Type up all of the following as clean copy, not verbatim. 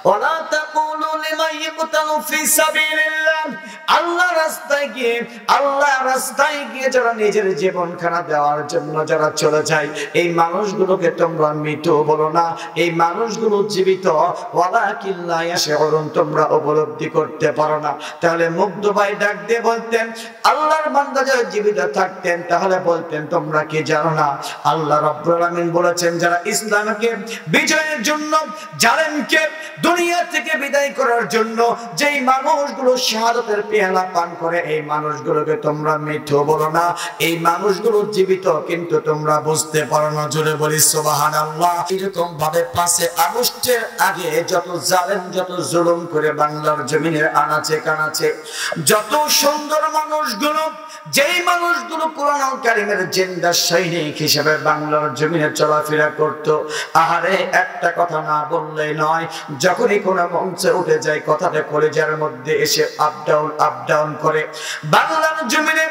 ওয়ালা তাকুলু লিমান ইয়াকতালু ফি সাবিলিল্লাহ, আল্লাহর রাস্তায় গিয়ে যারা নিজের জীবনখানা দেওয়ার জন্য যারা চলে যায়, এই মানুষগুলোকে তোমরা মৃত বলো না, এই মানুষগুলো জীবিত। ওয়ালাকিন লা ইয়াশউরুন, তোমরা উপলব্ধি করতে পারো না। তাহলে মুগ্ধ ভাই ডাক দিয়ে বলতেন, আল্লাহর বান্দা যারা জীবিত থাকতেন তাহলে বলতেন তোমরা কি জানো না আল্লাহ রাব্বুল আলামিন বলেছেন যারা ইসলামকে বিজয়ের জন্য, জালেমকে দুনিয়া থেকে বিদায় করার জন্য যেই মানুষগুলো শাহাদাতের পেয়ালা পান করে, এই মানুষগুলোকে তোমরা মৃত বলো না, এই মানুষগুলো জীবিত, কিন্তু তোমরা বুঝতে পারো না। জোরে বলি সুবহানাল্লাহ। এরকম ভাবে 5 আগস্টের আগে যত জালেম, যত জুলুম করে বাংলার জমিনের আনাচে কানাচে যত সুন্দর মানুষগুলো, যেই মানুষগুলো কোরআন কারীমের জিন্দা সৈনিক হিসেবে বাংলার জমিনে চলাফেরা করত, আহারে একটা কথা না বললেই নয়, যখনই কোনো মঞ্চে উঠে যায় কথাটা কলেজার মধ্যে এসে আপ ডাউন করে। বাংলার জমিনে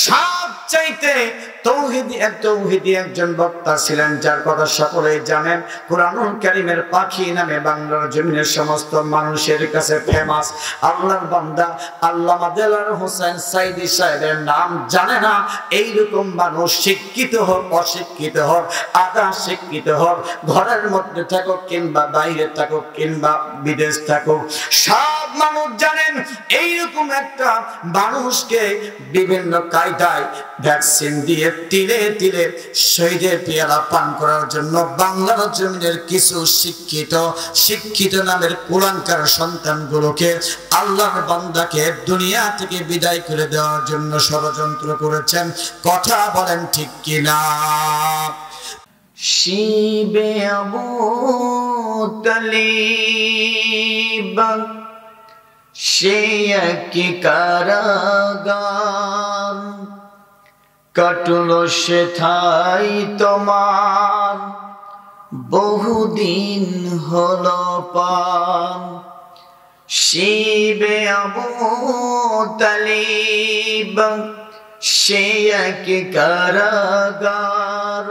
সবচাইতে তৌহিদি একজন বক্তা ছিলেন, যার কথা সকলেই জানেন, কোরআনুল কারীমের পাখি নামে বাংলার জমিনের সমস্ত মানুষের কাছে ফেমাস। আল্লাহর বান্দা আল্লামা দেলোয়ার হোসেন সাইদি সাহেবের নাম জানে না এইরকম মানুষ, শিক্ষিত হোক অশিক্ষিত হোক, আধা শিক্ষিত হোক, ঘরের মধ্যে থাকুক কিংবা বাইরে থাকুক কিংবা বিদেশ থাকুক, সব মানুষ জানেন এইরকম একটা মানুষকে বিভিন্ন কায়দায় ভ্যাকসিন দিয়ে তিলে তিলে শহীদের পেয়ালা পান করার জন্য বাংলার জমিনের কিছু শিক্ষিত নামের কুলাঙ্কার সন্তানগুলোকে, আল্লাহর বান্দাকে দুনিয়া থেকে বিদায় করে দেওয়ার জন্য ষড়যন্ত্র করেছেন। কথা বলেন ঠিক কিনা? শিবে আবু তালিব সে কি কারাগার, কাটলো সে ঠাই তোমার বহুদিন হলো পার। শিবে আবু তালিব সে কি কারাগার,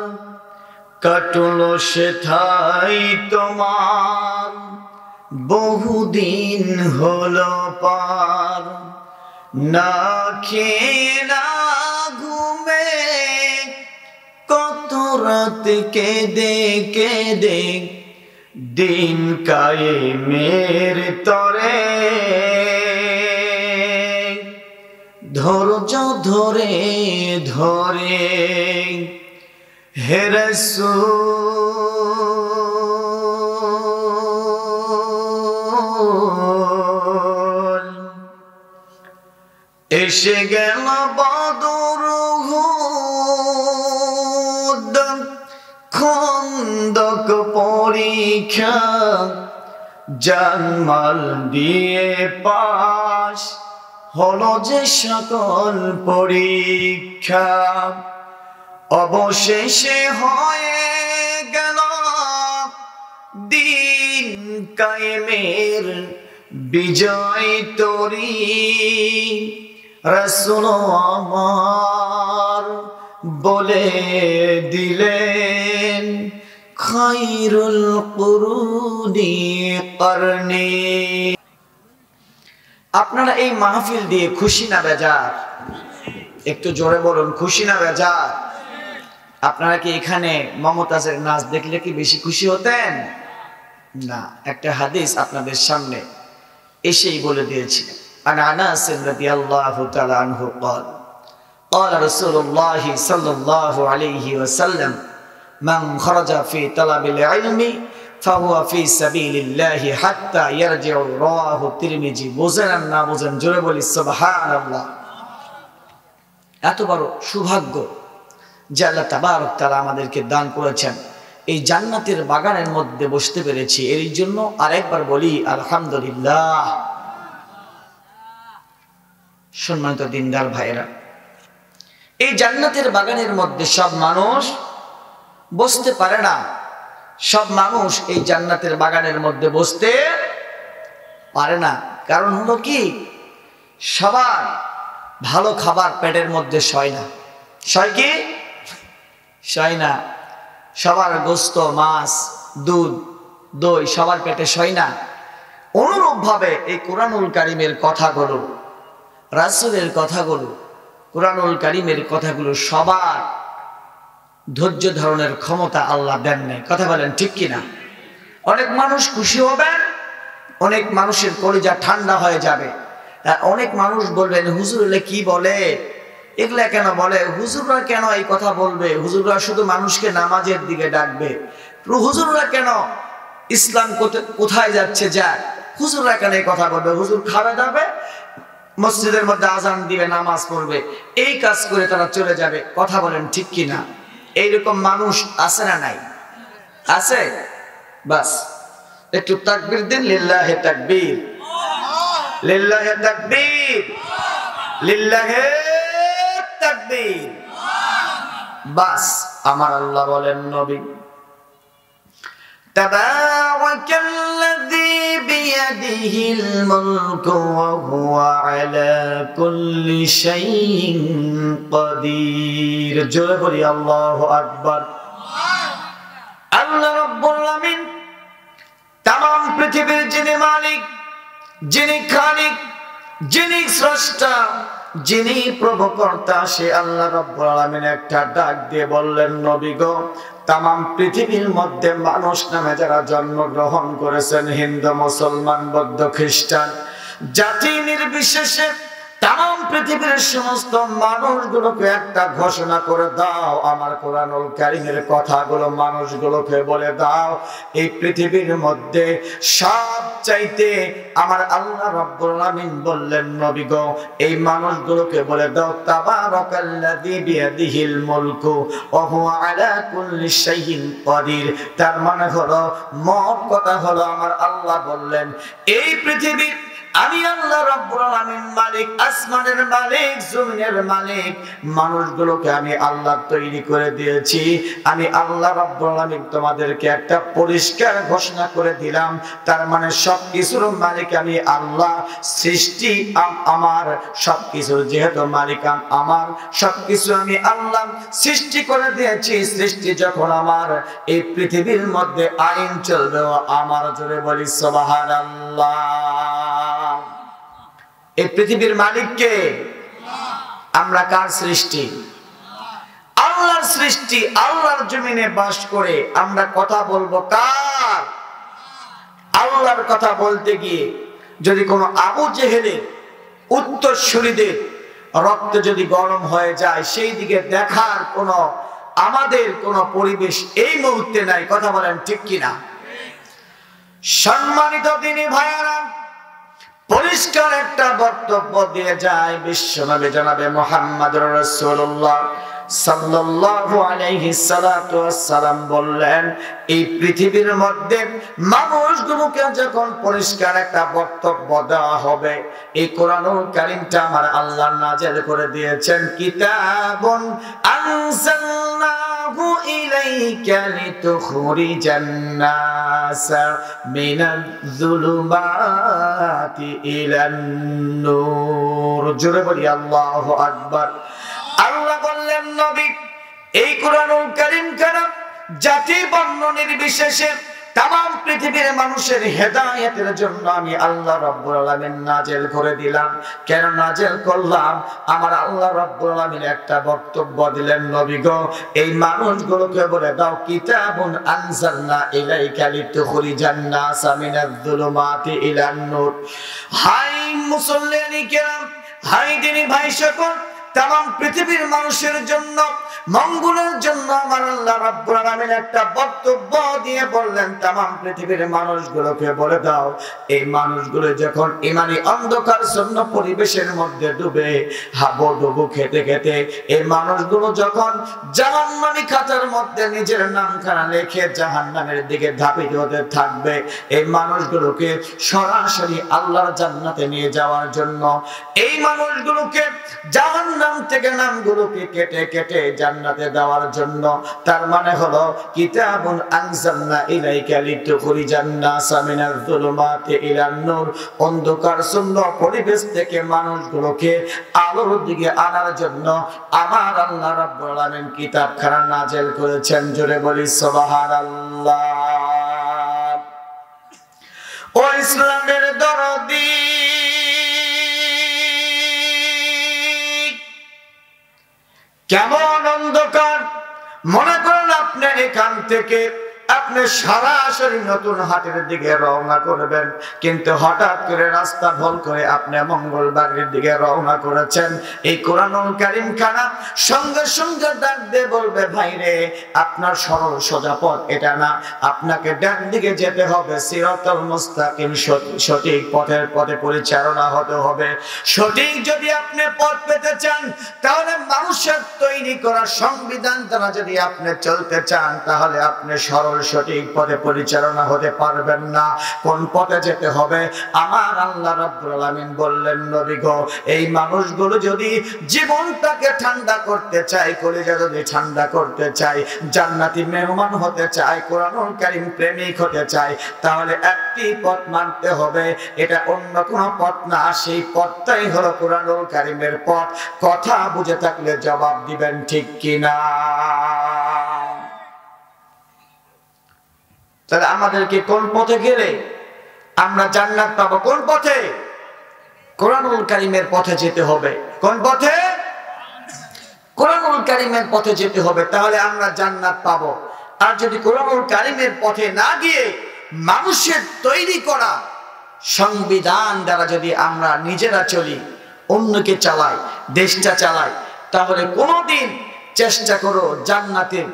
কাটলো সে ঠাই তোমার বহুদিন হলো পার। না খেয়ে না ঘুমে কত রাত কেঁদে কেঁদে দিন কায়েমের তরে, ধৈর্য ধরে ধরে হে রাসূল এসে গেল বদর উহুদ খন্দক পরীক্ষা, জানমাল দিয়ে পাশ হলো যে সকল পরীক্ষা, অবশেষে হয়ে গেল দিন কায়েমের বিজয় তরি। রাসূল আমার বলে দিলেন খায়রুল কুরুনি করনি। আপনারা এই মাহফিল দিয়ে খুশি না বেজার? একটু জোরে বলুন, খুশি না বেজার? আপনারা কি এখানে মমতাজের নাচ দেখলে কি বেশি খুশি হতেন? না, একটা হাদিস আপনাদের সামনে এসেই বলে দিয়েছি। আন আনাস রাদিয়াল্লাহু তাআলা আনহু قال قال رسول الله صلى الله عليه وسلم من خرج في طلب العلم فهو في سبيل الله حتى يرجع. رواه الترمذي। বুঝেন না বুঝেন জোরে বলি সুবহানাল্লাহ। এত বড় সৌভাগ্য যে আল্লাহ তাবারক তাআলা আমাদেরকে দান করেছেন, এই জান্নাতের বাগানের মধ্যে বসতে পেরেছি, এর জন্য আরেকবার বলি আলহামদুলিল্লাহ। সম্মানিত দিনদার ভাইরা, এই জান্নাতের বাগানের মধ্যে সব মানুষ বসতে পারে না, সব মানুষ এই জান্নাতের বাগানের মধ্যে বসতে পারে না। কারণ হলো কি, সবার ভালো খাবার পেটের মধ্যে সয় না। সয় কি? সয় না। সবার গোস্ত, মাছ, দুধ, দই সবার পেটে সয় না। অনুরূপভাবে এই কোরআনুল কারীমের কথাগুলো, রাসূলের কথাগুলো, কোরআনুল কারীমের কথাগুলো সবার ধৈর্য ধারণের ক্ষমতা আল্লাহ দেন নাই। কথা বলেন ঠিক কিনা? অনেক মানুষ খুশি হবেন, অনেক মানুষের কলিজা ঠান্ডা হয়ে যাবে। অনেক মানুষ বলবেন হুজুর এলে কি বলে, এগুলা কেন বলে, হুজুররা কেন এই কথা বলবে, হুজুররা শুধু মানুষকে নামাজের দিকে ডাকবে, হুজুররা কেন ইসলাম কোথায় যাচ্ছে যায়, হুজুররা কেন এই কথা বলবে, হুজুর খাবে দাবে মসজিদের মধ্যে আজান দিবে, নামাজ পড়বে, এই কাজ করে তারা চলে যাবে। কথা বলেন ঠিক কিনা? এইরকম মানুষ আছে না নাই? আছে। বাস একটু তাকবীর দিন, লিল্লাহে তাকবীর, লিল্লাহে তাকবীর, লিল্লাহে তাকবীর। বাস আমার আল্লাহ বলেন নবী তাবারাকাল্লাযী বিয়াদিহিল মুলকু ওয়া হুয়া আলা কুল্লি শাইইন কাদির। জোরে বলি আল্লাহু আকবার। আল্লাহ রাব্বুল আলামিন तमाम পৃথিবীর যিনি মালিক, যিনি খালিক, যিনি স্রষ্টা, যিনি প্রভুকর্তা, সে আল্লাহ রাব্বুল আলামিন একটা ডাক দিয়ে বললেন নবী গো, तमाम পৃথিবীর মধ্যে মানুষ নামে যারা জন্মগ্রহণ করেছেন, হিন্দু, মুসলমান, বৌদ্ধ, খ্রিস্টান, জাতি নির্বিশেষে तमाम পৃথিবীর সমস্ত মানুষগুলোকে একটা ঘোষণা করে দাও, আমার কোরআনুল কারীমের কথাগুলো মানুষগুলোকে বলে দাও, এই পৃথিবীর মধ্যে সবচাইতে আমার আল্লাহ রাব্বুল আলামিন বললেন নবী গো, এই মানুষগুলোকে বলে দাও তাবারাকাল্লাযী বিয়াদিহিল মুলকু ওয়া হুয়া আলা কুল্লি শাইইন কাদির। তার মানে হলো, মোট কথা হলো, আমার আল্লাহ বললেন এই পৃথিবী আমি আল্লাহ রাব্বুল আলামিন মালিক, আসমানের মালিক, জমিনের মালিক, মানুষগুলোকে আমি আল্লাহ তৈরি করে দিয়েছি। আমি আল্লাহ রাব্বুল আলামিন তোমাদেরকে একটা পরিষ্কার ঘোষণা করে দিলাম, তার মানে সবকিছুর মালিক আমি আল্লাহ, সৃষ্টি আমার, সবকিছুর যেহেতু মালিক আমার, সবকিছু আমি আল্লাহ সৃষ্টি করে দিয়েছি। সৃষ্টি যখন আমার, এই পৃথিবীর মধ্যে আইন চলবে আমার। জোরে বলি সুবহানাল্লাহ। এই পৃথিবীর মালিক কে? আমরা কার সৃষ্টি? আল্লাহর সৃষ্টি। আল্লাহর জমিনে বাস করে আমরা কথা বলবো কার? আল্লাহর কথা বলতে গিয়ে যদি কোনো আবু জেহেলের উত্তরসূরিদের রক্ত যদি গরম হয়ে যায়, সেই দিকে দেখার কোনো আমাদের কোনো পরিবেশ এই মুহূর্তে নাই। কথা বলেন ঠিক কিনা? সম্মানিত দিনী ভাইয়েরা, পরিষ্কার একটা বক্তব্য দিয়ে যায় বিশ্বনবী জনাবে মুহাম্মদুর রাসূলুল্লাহ সাল্লাল্লাহু আলাইহি সাল্লাতু ওয়াসসালাম বললেন, এই পৃথিবীর মধ্যে মানুষগুলোকে যখন পরিষ্কার একটা বক্তব্য দেওয়া হবে, এই কোরআনুল কারীমটা আমার আল্লাহ নাযিল করে দিয়েছেন, কিতাবুন আনজালনাহু ইলাইকা লিতুখরিজান নাসা মিনাজ যুলুমাতি ইলান নূর। জোরে বলি আল্লাহু আকবার। আল্লাহ বললেন নবী, এই কোরআনুল কারীম কেন জাতি বর্ণ নির্বিশেষে तमाम পৃথিবীর মানুষের হেদায়েতের জন্য আমি আল্লাহ রাব্বুল আলামিন নাযিল করে দিলাম। কেন নাযিল করলাম? আমার আল্লাহ রাব্বুল আলামিন একটা বক্তব্য দিলেন, নবী গো, এই মানুষগুলোকে বলে দাও কিতাবুন আনজালনা ইলাইকা লিতুখরিজান নাসা মিনাজ যুলুমাতি ইলান নূর। হাই মুসল্লিয়ানি কিরাম, হাই দিনী ভাই সকল, तमाम পৃথিবীর মানুষের জন্য মঙ্গলের জন্য আমার আল্লাহ রাব্বুল আলামিন একটা বক্তব্য দিয়ে বললেন, तमाम পৃথিবীর মানুষগুলোকে বলে দাও, এই মানুষগুলো যখন ঈমানি অন্ধকার শূন্য পরিবেশের মধ্যে ডুবে হাবুডুবু খেতে খেতে এই মানুষগুলো যখন জাহান্নামী খাতার মধ্যে নিজের নামখানা লিখে জাহান্নামের দিকে ধাবিত হতে থাকবে, এই মানুষগুলোকে সরাসরি আল্লাহর জান্নাতে নিয়ে যাওয়ার জন্য, এই মানুষগুলোকে জাহান্নাম থেকে নামগুলোকে কেটে কেটে জান্নাতে দেওয়ার জন্য, তার মানে হলো কিতাবুন আনজালনা ইলাইকা লিতুখরিজান নাসা মিনাজ যুলুমাতি ইলান নূর, অন্ধকার শূন্য পরিবেশ থেকে মানুষগুলোকে আলোর দিকে আনার জন্য আমার আল্লাহ রাব্বুল আলামিন কিতাবখানা নাযিল করেছেন। জোরে বলি সুবহানাল্লাহ। ও ইসলামের দরদি, কেমন অন্ধকার! মনে করেন আপনি এখান থেকে আপনি সরাসরি নতুন হাটের দিকে রওনা করবেন, কিন্তু হঠাৎ করে রাস্তা ভুল করে আপনি মঙ্গলবাড়ির দিকে রওনা করেছেন। এই কোরআনুল কারীম খানা সঙ্গে সঙ্গে ডাক দিয়ে বলবে, ভাই রে, আপনার সরল সোজা পথ এটা না, আপনাকে ডান দিকে যেতে হবে, সিরাতাল মুস্তাকিম, সঠিক পথের পথে পরিচালনা হতে হবে। সঠিক যদি আপনি পথ পেতে চান, তাহলে মানুষের তৈরি করা সংবিধান দ্বারা যদি আপনি চলতে চান, তাহলে আপনি সরল সঠিক পথে পরিচালনা হতে পারবেন না। কোন পথে যেতে হবে? আমার আল্লাহ রাব্বুল আলামিন বললেন, নবী গো, এই মানুষগুলো যদি জীবনটাকে ঠান্ডা করতে চায়, কলিজা যদি ঠান্ডা করতে চায়, জান্নাতি মেহমান হতে চায়, কোরআনুল কারীম প্রেমিক হতে চায়, তাহলে একটি পথ মানতে হবে, এটা অন্য কোনো পথ না, সেই পথটাই হলো কোরআনুল কারীমের পথ। কথা বুঝে থাকলে জবাব দিবেন ঠিক কিনা? তাহলে আমাদেরকে কোন পথে গেলে আমরা জান্নাত পাবো? কোন পথে? কোরআনুল কারীমের পথে যেতে হবে। কোন পথে? কোরআনুল কারীমের পথে যেতে হবে, তাহলে আমরা জান্নাত পাবো। আর যদি কোরআনুল কারীমের পথে না গিয়ে মানুষের তৈরি করা সংবিধান দ্বারা যদি আমরা নিজেরা চলি, অন্যকে চালাই, দেশটা চালাই, তাহলে কোনোদিন চেষ্টা করো জান্নাতের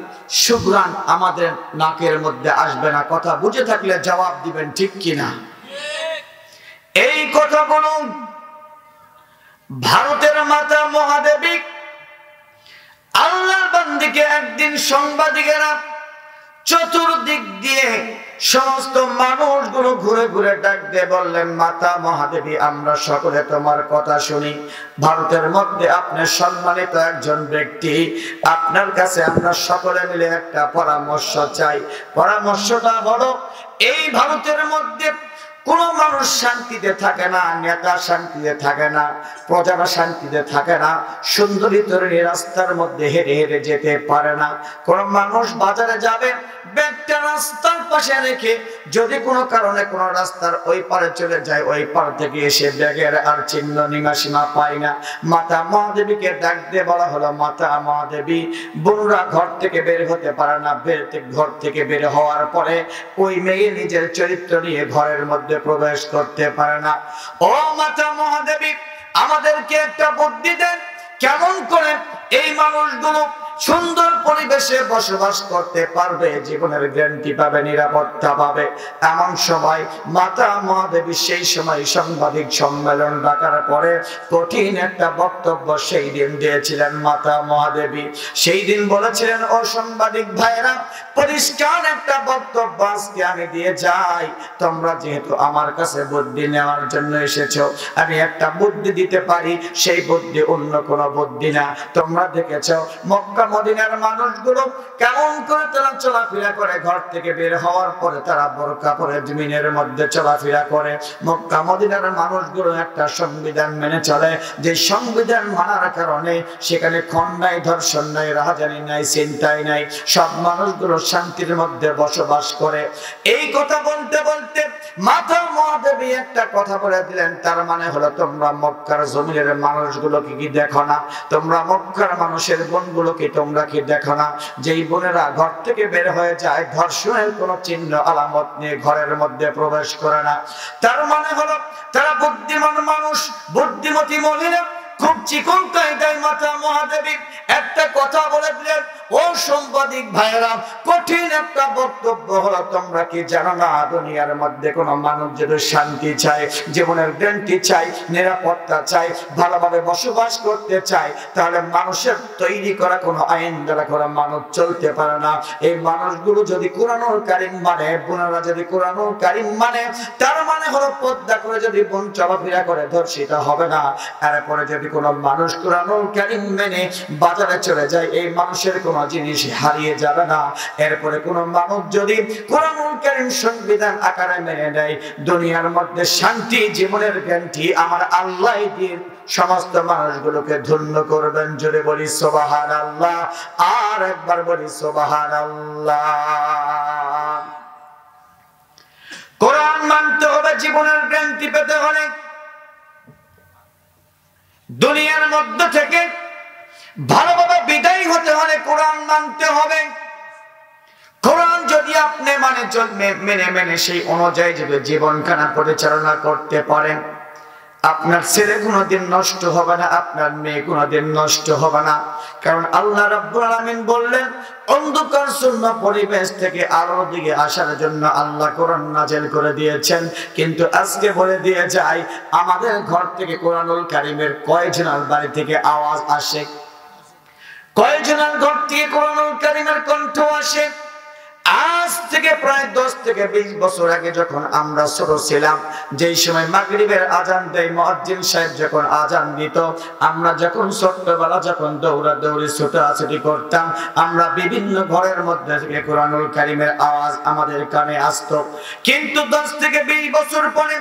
সুঘ্রাণ আমাদের নাকের মধ্যে আসবে না। কথা বুঝে থাকলে জবাব দিবেন ঠিক কিনা? এই কথা বলুন। ভারতের মাতা মহাদেবী আল্লাহর বান্দিকে একদিন সাংবাদিকেরা চতুর্দিক দিয়ে সমস্ত মানুষগুলো ঘুরে ঘুরে ডাক দিয়ে বললেন, মাতা মহাদেবী, আমরা সকলে তোমার কথা শুনি। ভারতের মধ্যে আপনি সম্মানিত একজন ব্যক্তি, আপনার কাছে আমরা সকলে মিলে একটা পরামর্শ চাই। পরামর্শটা হলো, এই ভারতের মধ্যে কোন মানুষ শান্তিতে থাকে না, নেতা শান্তিতে থাকে না, প্রজারা শান্তিতে থাকে না, সুন্দরী তরুণী রাস্তার মধ্যে হেঁটে হেঁটে যেতে পারে না। কোন মানুষ বাজারে যাবে, ব্যাগটা রাস্তার পাশে রেখে যদি কোনো কারণে কোনো রাস্তার ওই পারে চলে যায়, ওই পার থেকে এসে ব্যাগের আর চিহ্ন নিমাসীমা পায় না। মাতা মহাদেবীকে ডাক দিয়ে বলা হলো, মাতা মহাদেবী, বোনরা ঘর থেকে বের হতে পারে না, ঘর থেকে বের হওয়ার পরে ওই মেয়ে নিজের চরিত্র নিয়ে ঘরের মধ্যে প্রবেশ করতে পারে না। ও মাতা মহাদেবী, আমাদেরকে একটা বুদ্ধি দেন, কেমন করে এই মানুষগুলো সুন্দর পরিবেশে বসবাস করতে পারবে, জীবনের গ্যারান্টি পাবে, নিরাপত্তা পাবে। এমন সময় মাতা মহাদেবী সেই সময় সাংবাদিক সম্মেলন ডাকার পরে কঠিন একটা বক্তব্য সেই দিন দিয়েছিলেন মাতা মহাদেবী। সেই দিন বলেছিলেন, ও সাংবাদিক ভাইরা, পরিষ্কার একটা বক্তব্য আজকে আমি দিয়ে যাই। তোমরা যেহেতু আমার কাছে বুদ্ধি নেওয়ার জন্য এসেছো, আমি একটা বুদ্ধি দিতে পারি, সেই বুদ্ধি অন্য কোনো বুদ্ধি না। তোমরা দেখেছো মক্কা মদিনার মানুষগুলো কেমন করে তারা চলাফেরা করে, ঘর থেকে বের হওয়ার পরে তারা বোরকা পরে জমিনের মধ্যে চলাফেরা করে। মক্কা মদিনার মানুষগুলো একটা সংবিধান মেনে চলে, যে সংবিধান মানার কারণে সেখানে খুন নাই, ধর্ষণ নাই, রাহাজানি নাই, চিন্তাই নাই, সব মানুষগুলো শান্তির মধ্যে বসবাস করে। এই কথা বলতে বলতে মাতা মহাদেবী একটা কথা বলে দিলেন, তার মানে হলো, তোমরা মক্কার জমিনের মানুষগুলোকে কি দেখো না? তোমরা মক্কার মানুষের বোনগুলোকে তোমরা কি দেখো না? যেই বোনেরা ঘর থেকে বের হয়ে যায়, ধর্ষণের কোনো চিহ্ন আলামত নিয়ে ঘরের মধ্যে প্রবেশ করে না। তার মানে হলো তারা বুদ্ধিমান মানুষ, বুদ্ধিমতী মহিলা। খুব চিকন কায়দায় মাতা মহাদেবী একটা কথা বলে দিলেন, ও সাংবাদিক ভাইরা, কঠিন একটা বক্তব্য হলো, তোমরা কি জানো না, দুনিয়ার মধ্যে কোনো মানুষ যদি শান্তি চায়, জীবনের গ্যারান্টি চাই, নিরাপত্তা চাই, ভালোভাবে বসবাস করতে চায়, তাহলে মানুষের তৈরি করা কোনো আইন দ্বারা কোনো মানুষ চলতে পারে না। এই মানুষগুলো যদি কোরআনুল কারীম মানে, বোনেরা যদি কোরআনুল কারীম মানে, তার মানে হলো পর্দা করে যদি বোন চলাফেরা করে, ধর্ষিত হবে না। এরপরে যদি কোনো মানুষ কোরআনুল কারীম মেনে বাজারে চলে যায়, এই মানুষের কোনো জিনিস হারিয়ে যাবে না। এরপরে কোনো মানুষ যদি কোরআনুল কারীম সংবিধান আকারে মেনে নেয়, দুনিয়ার মধ্যে শান্তি, জীবনের গ্যারান্টি আমার আল্লাহ দিয়ে সমস্ত মানুষগুলোকে ধন্য করবেন। জোরে বলি সুবহানাল্লাহ, আর একবার বলি সুবহানাল্লাহ। কোরআন মানতে হবে, জীবনের গ্যারান্টি পেতে হলে দুনিয়ার মধ্যে থেকে ভালোভাবে বিদায় হতে হলে কোরআন মানতে হবে। কোরআন যদি আপনি মেনে সেই অনুযায়ী যদি জীবনখানা পরিচালনা করতে পারেন, আপনার ছেলে কোনোদিন নষ্ট হবে না, আপনার মেয়ে কোনোদিন নষ্ট হবে না। কারণ আল্লাহ রাব্বুল আলামিন বললেন, অন্ধকার শূন্য পরিবেশ থেকে আলোর দিকে আসার জন্য আল্লাহ কোরআন নাযিল করে দিয়েছেন। কিন্তু আজকে বলে দিয়ে যায়, আমাদের ঘর থেকে কোরআনুল কারীমের কয়জনের বাড়ি থেকে আওয়াজ আসে? কয়জনের ঘর থেকে কোরআনুল কারীমের কণ্ঠ আসে? আজ থেকে প্রায় 10 থেকে 20 বছর আগে যখন আমরা ছোট ছিলাম, যেই সময় মাগরিবের আজান দেয়, মুয়াজ্জিন সাহেব যখন আজান দিত, আমরা যখন ছোট্টবেলা যখন দৌড়াদৌড়ি ছোটাছুটি করতাম, আমরা বিভিন্ন ঘরের মধ্যে থেকে কোরআনুল কারীমের আওয়াজ আমাদের কানে আসতো। কিন্তু 10 থেকে 20 বছর পরে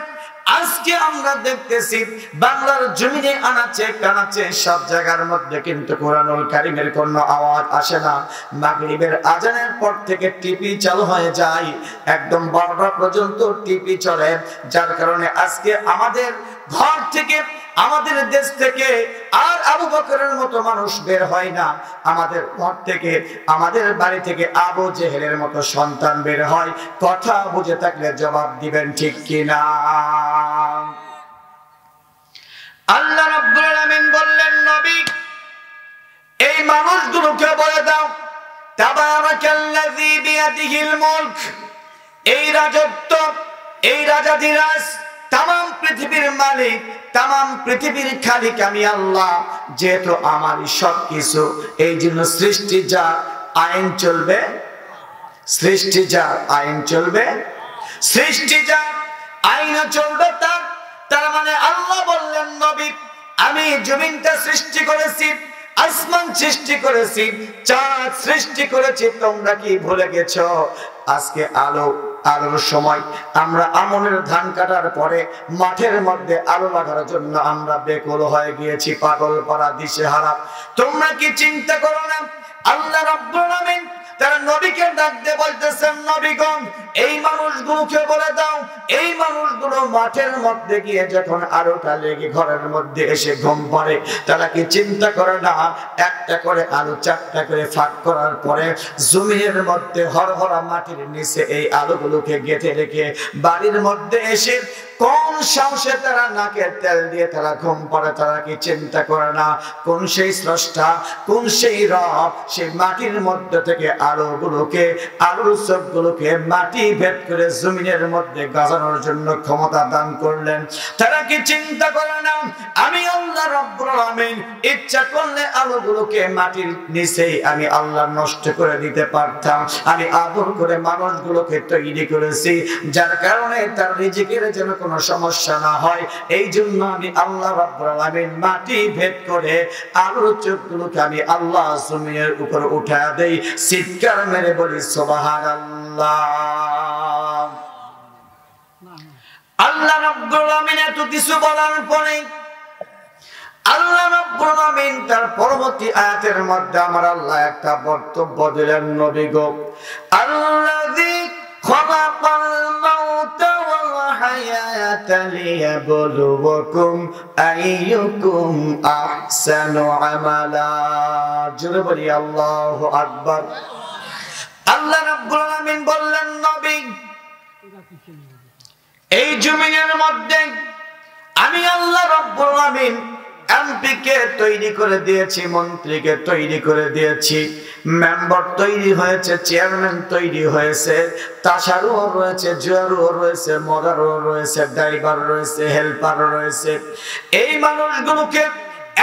আজকে আমরা দেখতেছি বাংলার জমিনে আনাচে কানাচে সব জায়গার মধ্যে কিন্তু কোরআনুল কারীমের কোনো আওয়াজ আসে না। মাগরিবের আজানের পর থেকে টিভি চালু হয়ে যায়, একদম 12টা পর্যন্ত টিভি চলে। যার কারণে আজকে আমাদের ঘর থেকে, আমাদের দেশ থেকে আর আবু বকরের মতো মানুষ বের হয় না। আমাদের ঘর থেকে, আমাদের বাড়ি থেকে আবু জেহেলের মতো সন্তান বের হয়। কথা বুঝে থাকলে জবাব দিবেন, ঠিক কিনা? আল্লাহ রাব্বুল আলামিন বললেন, নবী এই মানুষগুলোকে বলে দাও, তাবারাকাল্লাযী বিয়াদিহিল মুলক, এই রাজত্ব, এই রাজাধিরাজ, তামাম পৃথিবীর মালিক, তামাম পৃথিবীর খালিক আমি আল্লাহ। যেহেতু আমারই সবকিছু, এই জন্য সৃষ্টি যার আইন চলবে, সৃষ্টি যার আইন চলবে, সৃষ্টি যার আইন চলবে তার। তার মানে আল্লাহ বললেন, নবী আমি জমিনটা সৃষ্টি করেছি, আসমান সৃষ্টি করেছি, চাঁদ সৃষ্টি করেছি, তোমরা কি ভুলে গেছো? আজকে আলোর সময় আমরা আমনের ধান কাটার পরে মাঠের মধ্যে আলো লাগার জন্য আমরা বেকুল হয়ে গিয়েছি, পাগল পাড়া দিশেহারা। তোমরা কি চিন্তা করো না? আল্লাহ রাব্বুল আলামিন তারা নবীকে ডাক দিয়ে বলতেছেন, নবীগণ এই মানুষগুলোকে বলে দাও, এই মানুষগুলো মাঠের মধ্যে গিয়ে যখন আলোটা লেগে ঘরের মধ্যে এসে ঘুম পাড়ে, তারা কি চিন্তা করে না একটা করে আলো 4টা করে ফাঁক করার পরে জমিনের মধ্যে হরহরা মাটির নিচে এই আলোগুলোকে গেঁথে রেখে বাড়ির মধ্যে এসে কোন সাহসে তারা নাকের তেল দিয়ে তারা ঘুম পাড়ে? তারা কি চিন্তা করে না কোন সেই স্রষ্টা, কোন সেই রব সেই মাটির মধ্যে থেকে আলোগুলোকে, আলোর চোখগুলোকে মাটি ভেদ করে জমিনের মধ্যে গাজানোর জন্য ক্ষমতা দান করলেন? তারা কি চিন্তা করে না আমি আল্লাহ রাব্বুল আলামিন ইচ্ছা করলে আলোগুলোকে মাটির নিচেই আমি আল্লাহ নষ্ট করে দিতে পারতাম? আমি আদর করে মানুষগুলোকে তৈরি করেছি, যার কারণে তার রিজিকের যেন কোনো সমস্যা না হয়। এই জন্য আমি আল্লাহ রাব্বুল আলামিন মাটি ভেদ করে আলোর চোখগুলোকে আমি আল্লাহ জমিনের উপর উঠায় দেই। চিৎকার মেরে বলি সুবহানাল্লাহ। আল্লাহ রাব্বুল আলামিন এত কিছু বলার পরে আল্লাহ রাব্বুল আলামিন তার পরবর্তী আয়াতের মধ্যে আমার আল্লাহ একটা বক্তব্য দিলেন, নবী গো আল্লাযী খালাকাল মাউতা ওয়াল হায়াতা লিয়াবলুয়াকুম আইয়ুকুম আহসানু আমালা। জোরে বলি আল্লাহু আকবার। আল্লাহ রাব্বুল আলামিন বললেন, নবী এই জমিনের মধ্যে আমি আল্লাহ রাব্বুল আলামিন এমপিকে তৈরি করে দিয়েছি, মন্ত্রীকে তৈরি করে দিয়েছি, মেম্বার তৈরি হয়েছে, চেয়ারম্যান তৈরি হয়েছে, তাসারও রয়েছে, জুয়ারও রয়েছে, মদারও রয়েছে, ড্রাইভার রয়েছে, হেল্পার রয়েছে। এই মানুষগুলোকে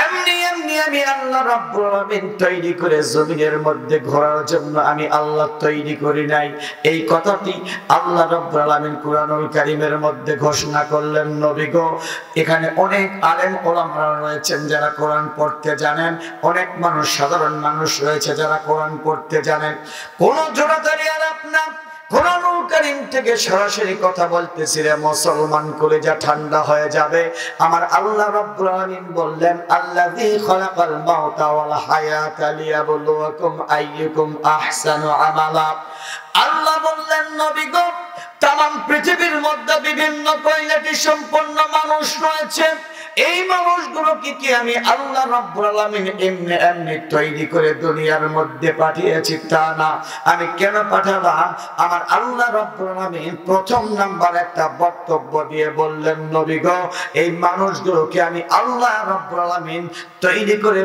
এমনি এমনি আমি আল্লাহ রাব্বুল আলামিন তৈরি করে জমিনের মধ্যে ঘোরার জন্য আমি আল্লাহ তৈরি করি নাই। এই কথাটি আল্লাহ রাব্বুল আলামিন কুরআনুল কারীমের মধ্যে ঘোষণা করলেন, নবী গো এখানে অনেক আলেম ওলামা রয়েছেন যারা কোরআন পড়তে জানেন, অনেক মানুষ সাধারণ মানুষ রয়েছে যারা কোরআন পড়তে জানেন। কোন জোড়াতালি আলাপ না, কোরআনুল কারীম থেকে সরাসরি কথা বলতেছি রে মুসলমান, কলিজা ঠান্ডা হয়ে যাবে। আমার আল্লাহ রাব্বুল আলামিন বললেন, আল্লাযী খালাকাল মাউতা ওয়াল হায়াতা লিয়াবলুয়াকুম আইয়ুকুম আহসানু আমালা। আল্লাহ বললেন, নবী গো তাম পৃথিবীর মধ্যে বিভিন্ন কোয়ালিটি সম্পন্ন মানুষ রয়েছে। এই মানুষগুলোকে কি আমি আল্লাহ রাব্বুল আলামিন এমনি এমনি তৈরি করে দুনিয়ার মধ্যে পাঠিয়েছি? তা না। আমি কেন পাঠালাম? আমার আল্লাহ রাব্বুল আলামিন প্রথম নাম্বার একটা বক্তব্য দিয়ে বললেন, নবী গো, এই মানুষগুলোকে আমি আল্লাহ রাব্বুল আলামিন তৈরি করে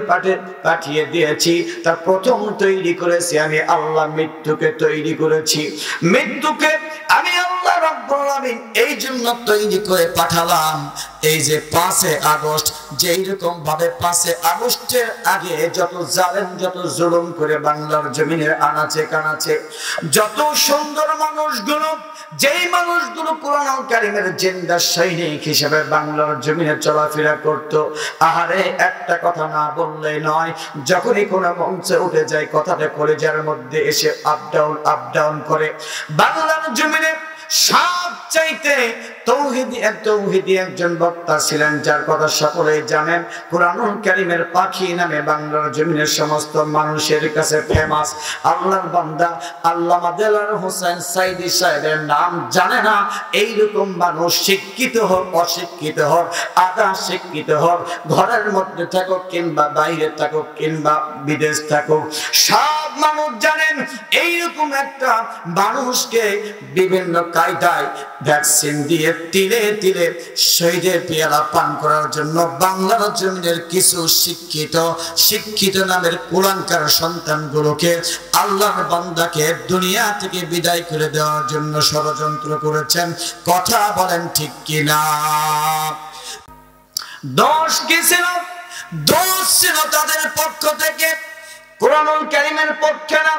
পাঠিয়ে দিয়েছি। তার প্রথম তৈরি করেছি আমি আল্লাহ, মৃত্যুকে তৈরি করেছি। মৃত্যুকে আমি আল্লাহ রাব্বুল আলামিন এই জন্য তৈরি করে পাঠালাম, এই যে 5 আগস্ট যেই রকম ভাবে 5 আগস্টের আগে যত জালেম, যত জুলুম করে বাংলার জমিনের আনাচে কানাচে যত সুন্দর মানুষগুলো, যেই মানুষগুলো কোরআনুল কারীমের জিন্দা সৈনিক হিসেবে বাংলার জমিনে চলাফেরা করত, আহারে একটা কথা না বললেই নয়, যখনই কোনো মঞ্চে উঠে যায় কথাটা কলেজার মধ্যে এসে আপ ডাউন করে। বাংলার জমিনে সবচাইতে তৌহিদি একজন বক্তা ছিলেন, যার কথা সকলেই জানেন। কুরআনুল কারীমের পাখি নামে বাংলার জমিনের সমস্ত মানুষের কাছে ফেমাস। আল্লাহর বান্দা আল্লামা দেলাওয়ার হোসেন সাইদি সাহেবের নাম জানে না এইরকম মানুষ, শিক্ষিত হোক অশিক্ষিত হোক, আধা শিক্ষিত হোক, ঘরের মধ্যে থাকুক কিংবা বাইরে থাকুক কিংবা বিদেশ থাকুক, সব মানুষ জানেন এইরকম একটা মানুষকে বিভিন্ন কায়দায় ভ্যাকসিন দিয়ে তিলে তিলে শহীদের পেয়ালা পান করার জন্য বাংলার জমিনের কিছু শিক্ষিত নামের কুলাঙ্কার সন্তানগুলোকে, আল্লাহর বান্দাকে দুনিয়া থেকে বিদায় করে দেওয়ার জন্য ষড়যন্ত্র করেছেন। কথা বলেন ঠিক কিনা? দোষ কি ছিল? দোষ ছিল তাদের পক্ষ থেকে, কুরআনুল কারীমের পক্ষে না।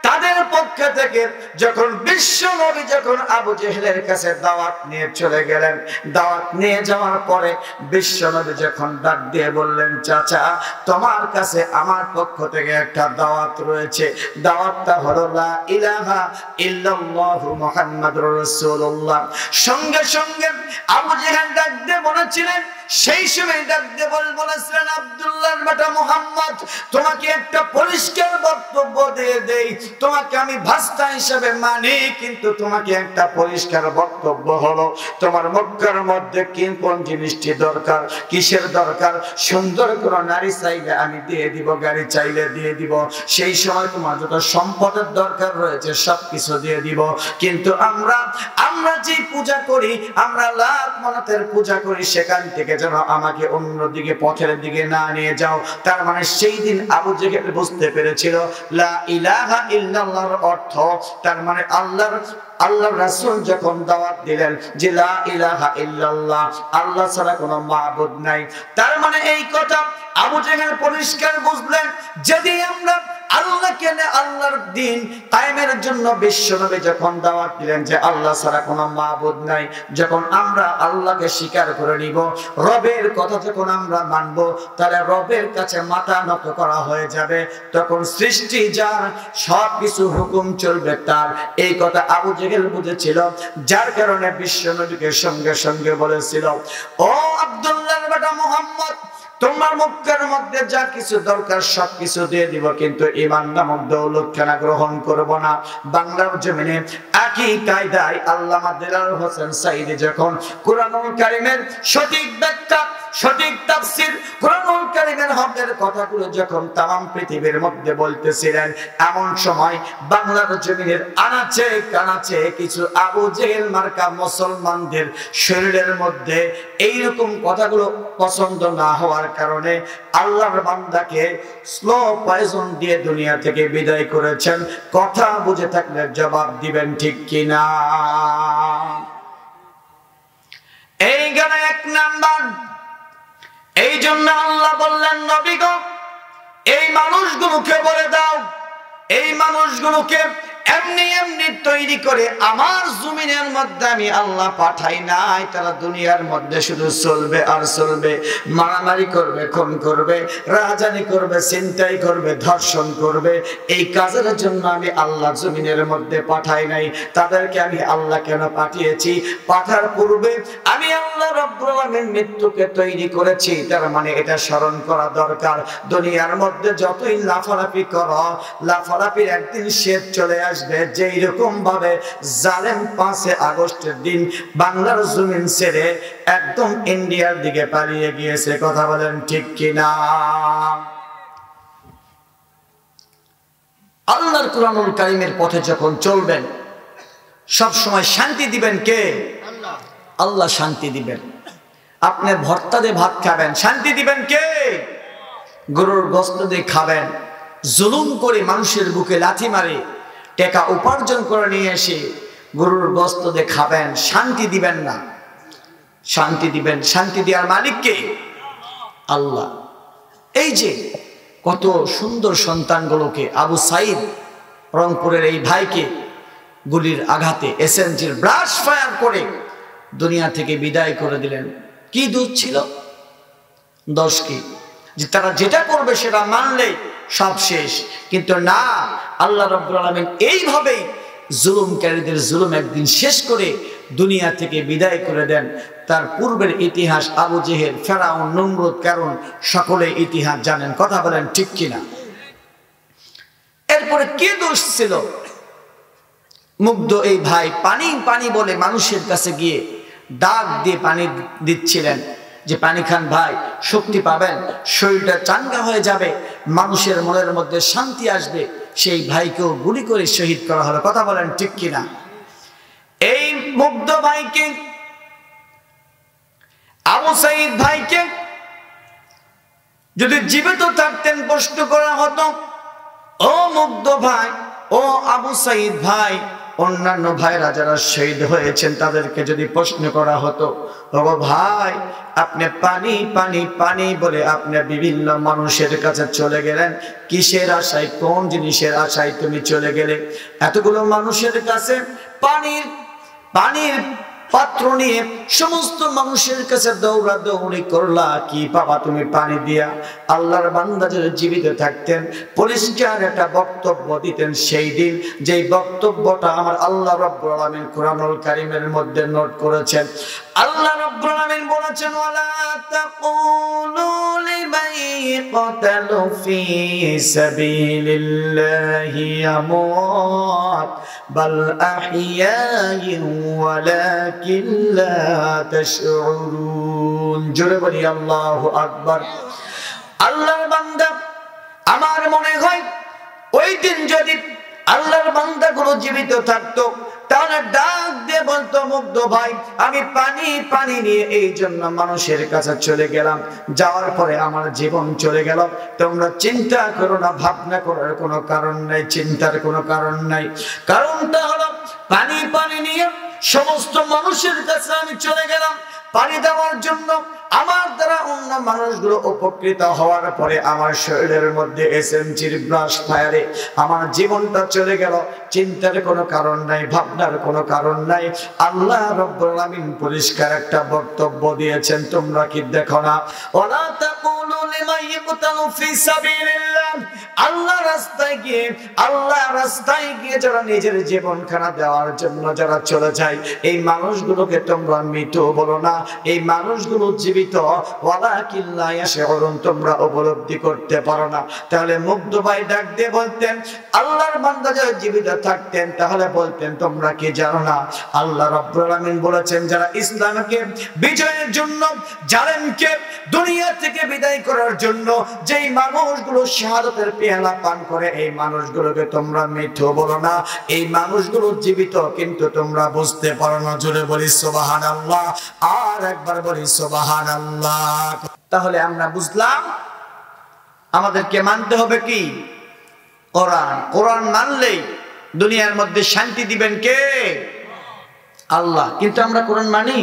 তাদের পক্ষ থেকে যখন বিশ্ব নবী যখন আবু জেহেলের কাছে দাওয়াত নিয়ে চলে গেলেন, দাওয়াত নিয়ে যাওয়ার পরে বিশ্ব নবী যখন ডাক দিয়ে বললেন, চাচা তোমার কাছে আমার পক্ষ থেকে একটা দাওয়াত রয়েছে, দাওয়াতটা হলো লা ইলাহা ইল্লাল্লাহু মুহাম্মাদুর রাসূলুল্লাহ। সঙ্গে সঙ্গে আবু জেহেল ডাক দিয়ে বলেছিলেন, সেই সময় ডাক দিয়ে বলেছিলেন, আব্দুল্লাহর বেটা মুহাম্মদ, তোমাকে একটা পরিষ্কার বক্তব্য দিয়ে দেই, তোমাকে আমি ভাস্তা হিসেবে মানি, কিন্তু তোমাকে একটা পরিষ্কার বক্তব্য হলো, তোমার মক্কার মধ্যে কোন জিনিসটি দরকার, কিসের দরকার? সুন্দর কোন নারী চাইলে আমি দিয়ে দিব, গাড়ি চাইলে দিয়ে দিব, সেই সময় তোমার যত সম্পদের দরকার রয়েছে সবকিছু দিয়ে দিব, কিন্তু আমরা যে পূজা করি, আমরা লাত মানাতের পূজা করি, সেখান থেকে যেন আমাকে অন্যদিকে পথের দিকে না নিয়ে যাও। তার মানে সেই দিন আবু জেহেল বুঝতে পেরেছিল লা ইলাহা ইল্লাল্লাহর অর্থ, তার মানে আল্লাহর রাসূল যখন দাওয়াত দিলেন যে লা ইলাহা ইল্লাল্লাহ, আল্লাহ ছাড়া কোনো মাবুদ নাই, তার মানে এই কথা আবু জেহেল পরিষ্কার বুঝলেন। যদি আমরা আল্লাহকে, আল্লাহর দ্বীন কায়েমের জন্য বিশ্বনবী যখন দাওয়াত দিলেন যে আল্লাহ ছাড়া কোনো মাবুদ নাই, যখন আমরা আল্লাহকে স্বীকার করে নিব, রবের কথা যখন আমরা মানব, তাহলে রবের কাছে মাথা নত করা হয়ে যাবে, তখন সৃষ্টি যার, সবকিছু হুকুম চলবে তার। এই কথা আবু জেহেল বুঝেছিল, যার কারণে বিশ্বনবীকে সঙ্গে সঙ্গে বলেছিল, ও আব্দুল্লাহর বেটা মুহাম্মদ, তোমার মক্কার মধ্যে যা কিছু দরকার সবকিছু দিয়ে দিব, কিন্তু ঈমান নামক দৌলতখানা গ্রহণ করব না। বাংলার জমিনে একই কায়দায় আল্লামা দেলাওয়ার হোসেন সাইদি যখন কুরআনুল কারীমের সঠিক ব্যাখ্যা, সঠিক তাফসীর, কুরআনুল কারীমের হকের কথাগুলো যখন তাম পৃথিবীর মধ্যে বলতেছিলেন, এমন সময় বাংলার জমিনের আনাচে কানাচে কিছু আবু জেহেল মার্কা মুসলমানদের শরীরের মধ্যে এইরকম কথাগুলো পছন্দ না হওয়ার কারণে আল্লাহর বান্দাকে স্লো পয়জন দিয়ে দুনিয়া থেকে বিদায় করেছেন। কথা বুঝে থাকলে জবাব দিবেন ঠিক কিনা? এই গেল 1 নাম্বার। এই জন্য আল্লাহ বললেন, নবী গো, এই মানুষগুলোকে বলে দাও, এই মানুষগুলোকে এমনি এমনি তৈরি করে আমার জমিনের মধ্যে আমি আল্লাহ পাঠাই নাই। তারা দুনিয়ার মধ্যে শুধু চলবে আর চলবে, মারামারি করবে, খুন করবে, রাহাজানি করবে, ছিনতাই করবে, ধর্ষণ করবে। এই কাজের জন্য আমি আল্লাহ জমিনের মধ্যে পাঠাই নাই। তাদেরকে আমি আল্লাহ কেন পাঠিয়েছি? পাঠার পূর্বে আমি আল্লাহ রাব্বুল আলামিন মৃত্যুকে তৈরি করেছি। তার মানে এটা স্মরণ করা দরকার। দুনিয়ার মধ্যে যতই লাফালাফি করো, লাফালাফির একদিন শেষ চলে আসবে। আসবে যেই রকম ভাবে জালেম 5 আগস্টের দিন বাংলার জমিন ছেড়ে একদম ইন্ডিয়ার দিকে পালিয়ে গিয়েছে। কথা বলেন ঠিক কিনা? আল্লাহর কোরআনুল কারীমের পথে যখন চলবেন সব সময় শান্তি দিবেন কে? আল্লাহ। আল্লাহ শান্তি দিবেন। আপনি ভর্তা দিয়ে ভাত খাবেন, শান্তি দিবেন কে? গরুর গোশত দিয়ে খাবেন, জুলুম করে মানুষের বুকে লাথি মারে টাকা উপার্জন করে নিয়ে এসে গরুর গোশত দিয়ে খাবেন, শান্তি দিবেন না। শান্তি দিবেন, শান্তি দেওয়ার মালিক কে? আল্লাহ। এই যে কত সুন্দর সন্তানগুলোকে আবু সাইদ রংপুরের এই ভাইকে গুলির আঘাতে এসএমজির ব্রাশ ফায়ার করে দুনিয়া থেকে বিদায় করে দিলেন। কি দোষ ছিল? দোষ কি? যে তারা যেটা করবে সেটা মানলে সব শেষ। কিন্তু না, আল্লাহ রাব্বুল আলামিন এইভাবেই জুলুমকারীদের জুলুম একদিন শেষ করে দুনিয়া থেকে বিদায় করে দেন। তার পূর্বের ইতিহাস আবু জেহেল, ফেরাউন, নমরুদ, কারণ সকলে ইতিহাস জানেন। কথা বলেন ঠিক কিনা? এরপরে কি দোষ ছিল? মুগ্ধ এই ভাই পানি পানি বলে মানুষের কাছে গিয়ে ডাক দিয়ে পানি দিচ্ছিলেন যে পানি খান ভাই, শক্তি পাবেন, শরীরটা চাঙ্গা হয়ে যাবে, মানুষের মনের মধ্যে শান্তি আসবে। সেই ভাইকেও গুলি করে শহীদ করা হলো। কথা বলেন ঠিক কিনা? এই মুগ্ধ ভাইকে, আবু সাইদ ভাইকে যদি জীবিত থাকতেন প্রশ্ন করা হতো, ও মুগ্ধ ভাই, ও আবু সাইদ ভাই, অন্যান্য ভাইরা যারা শহীদ হয়েছেন তাদেরকে যদি প্রশ্ন করা হতো, ও ভাই আপনি পানি পানি পানি বলে আপনি বিভিন্ন মানুষের কাছে চলে গেলেন, কিসের আশায়, কোন জিনিসের আশায় তুমি চলে গেলে? এতগুলো মানুষের কাছে পানির পানির পাত্র নিয়ে সমস্ত মানুষের কাছে দৌড়া দৌড়ি করলা, কি পাবা তুমি পানি দিয়া? আল্লাহর বান্দা যদি জীবিত থাকতেন পরিষ্কার একটা বক্তব্য দিতেন সেই দিন, যেই বক্তব্যটা আমার আল্লাহ রাব্বুল আলামিন কোরআনুল কারীমের মধ্যে নোট করেছেন। আল্লাহ রাব্বুল আলামিন বলেছেন, ওয়ালা তাকুলু লিমান ইয়াকতালু ফি সাবিলিল্লাহি আমওয়াত বাল আহইয়ায়ুন ওয়ালাকিন লা তাশউরুন। জোরে বলি আল্লাহু আকবার। আল্লাহর বান্দা, আমার মনে হয় ওই দিন যদি আল্লাহর বান্দাগুলো জীবিত থাকতো তাহলে ডাক দিয়ে বলতো, মুগ্ধ ভাই আমি পানি পানি নিয়ে এই জন্য মানুষের কাছে চলে গেলাম, যাওয়ার পরে আমার জীবন চলে গেল। তোমরা চিন্তা করো না, ভাবনা করার কোনো কারণ নাই, চিন্তার কোনো কারণ নাই। কারণটা হলো পানি পানি নিয়ে সমস্ত মানুষের কাছে আমি চলে গেলাম পানি দেওয়ার জন্য। আমার দ্বারা অন্য মানুষগুলো উপকৃত হওয়ার পরে আমার শরীরের মধ্যে এসএমজির ব্রাশ ফায়ারে আমার জীবনটা চলে গেল। চিন্তার কোনো কারণ নাই, ভাবনার কোনো কারণ নাই। আল্লাহ রাব্বুল আলামিন পরিষ্কার একটা বক্তব্য দিয়েছেন, তোমরা কি দেখো না? ওয়ালা তাকুলু লিমান ইয়াকতালু ফি সাবিলিল্লাহ। আল্লাহ রাস্তায় গিয়ে যারা নিজের জীবনখানা দেওয়ার জন্য যারা চলে যায়, এই মানুষগুলোকে তোমরা মৃত বলো না, এই মানুষগুলো জীবিত। ওয়ালাকিন লা ইয়াশউরুন, তোমরা উপলব্ধি করতে পারো না। তাহলে মুগ্ধ ভাই ডাক দিয়ে বলতেন, আল্লাহর বান্দা যারা জীবিত থাকতেন তাহলে বলতেন, তোমরা কি জানো না আল্লাহ রাব্বুল আলামিন বলেছেন যারা ইসলামকে বিজয়ের জন্য, জালেমকে দুনিয়া থেকে বিদায় করার জন্য যেই মানুষগুলো শাহাদাতের পেয়ালা পান করে, এই মানুষগুলোকে তোমরা মৃত বলো না, এই মানুষগুলো জীবিত, কিন্তু তোমরা বুঝতে পারো না। জোরে বলি সুবহানাল্লাহ, আর একবার বলি সুবহানাল্লাহ। তাহলে আমরা বুঝলাম আমাদেরকে মানতে হবে কি? কোরআন। কোরআন মানলেই দুনিয়ার মধ্যে শান্তি দিবেন কে? আল্লাহ। কিন্তু আমরা কোরআন মানি?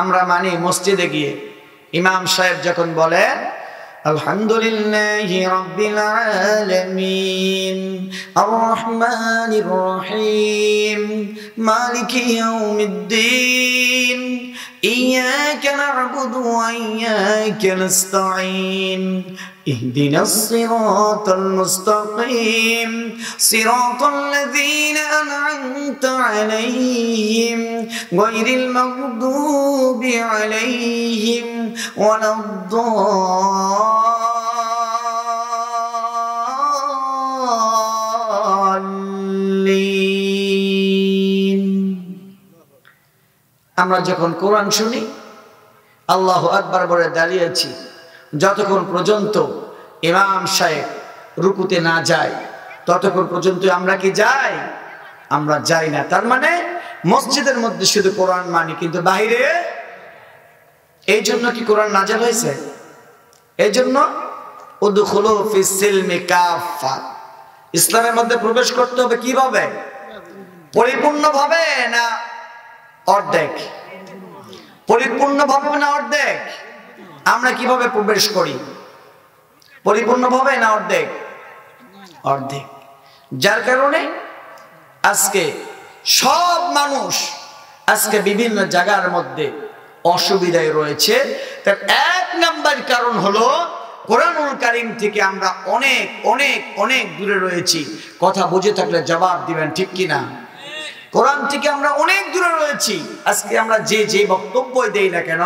আমরা মানি মসজিদে গিয়ে ইমাম সাহেব যখন বলেন আলহামদুলিল্লাহি রাব্বিল আলামিন আর রহমানির রহিম মালিকি ইয়াউমিদ্দিন ইয়্যাকা না'বুদু ওয়া ইয়্যাকা নাস্তাঈন ইহদিনাস সিরাতাল মুস্তাকিম সিরাতাল লাযীনা আন'আমতা আলাইহিম গায়রিল মাগদুবি আলাইহিম ওয়ালাদ-দাল্লিন। আমরা যখন কোরআন শুনি আল্লাহু আকবার বলে দাঁড়িয়েছি, যতক্ষণ পর্যন্ত ইমাম সাহেব রুকুতে না যায় ততক্ষণ পর্যন্ত আমরা কি যাই? আমরা যাই না। তার মানে মসজিদের মধ্যে শুধু কোরআন মানি, কিন্তু বাইরে। এই জন্য কি কোরআন নাযিল হয়েছে? এই জন্য উদখুলু ফিস সিলমি কাফা, ইসলামের মধ্যে প্রবেশ করতে হবে কিভাবে? পরিপূর্ণভাবে না অর্ধেক? পরিপূর্ণভাবে না অর্ধেক? আমরা কিভাবে প্রবেশ করি? পরিপূর্ণভাবে না অর্ধেক? অর্ধেক। যার কারণে আজকে সব মানুষ আজকে বিভিন্ন জায়গার মধ্যে অসুবিধায় রয়েছে। তার এক নাম্বার কারণ হলো কোরআনুল কারীম থেকে আমরা অনেক অনেক অনেক দূরে রয়েছি। কথা বুঝে থাকলে জবাব দিবেন, ঠিক কিনা? কোরআন থেকে আমরা অনেক দূরে রয়েছি। আজকে আমরা যে বক্তব্য দেই না কেন,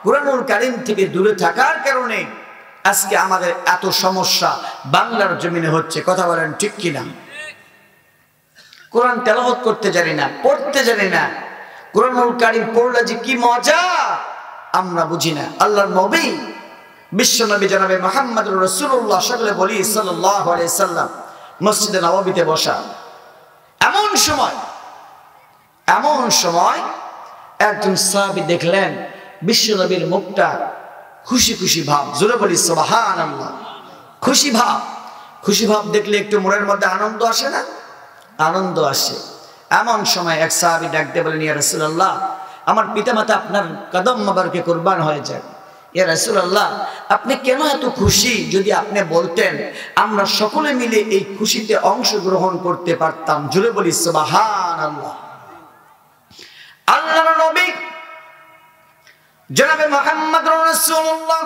কোরআনুল কারীম থেকে দূরে থাকার কারণে আজকে আমাদের এত সমস্যা বাংলার জমিনে হচ্ছে। কথা বলেন, ঠিক কিনা? কোরআন তেলাওয়াত করতে জানি না, পড়তে জানি না। কোরআনুল কারীম পড়লে যে কি মজা আমরা বুঝি না। আল্লাহর নবী বিশ্ব নবী জনাবে মুহাম্মদুর রাসূলুল্লাহ সকলে বলি সাল্লাল্লাহু আলাইহি সাল্লাম মসজিদে নববীতে বসা। এমন সময় একজন সাহাবী দেখলেন বিশ্ব নবীর মুখটা খুশি খুশি ভাব। জোরে বলি সুবহানাল্লাহ। খুশি ভাব দেখলে একটু মনের মধ্যে আনন্দ আসে না? আনন্দ আসে। এমন সময় এক সাহাবী ডাক দিয়ে বলেন, ইয়া রাসূলুল্লাহ, আমার পিতামাতা আপনার কদম মোবারকে কুরবান হয়ে যায়। ইয়া রাসূলুল্লাহ, আপনি কেন এত খুশি? যদি আপনি বলতেন আমরা সকলে মিলে এই খুশিতে অংশগ্রহণ করতে পারতাম। জোরে বলি সুবহানাল্লাহ। আল্লাহর নবী জনাবে মুহাম্মদুর রাসূলুল্লাহ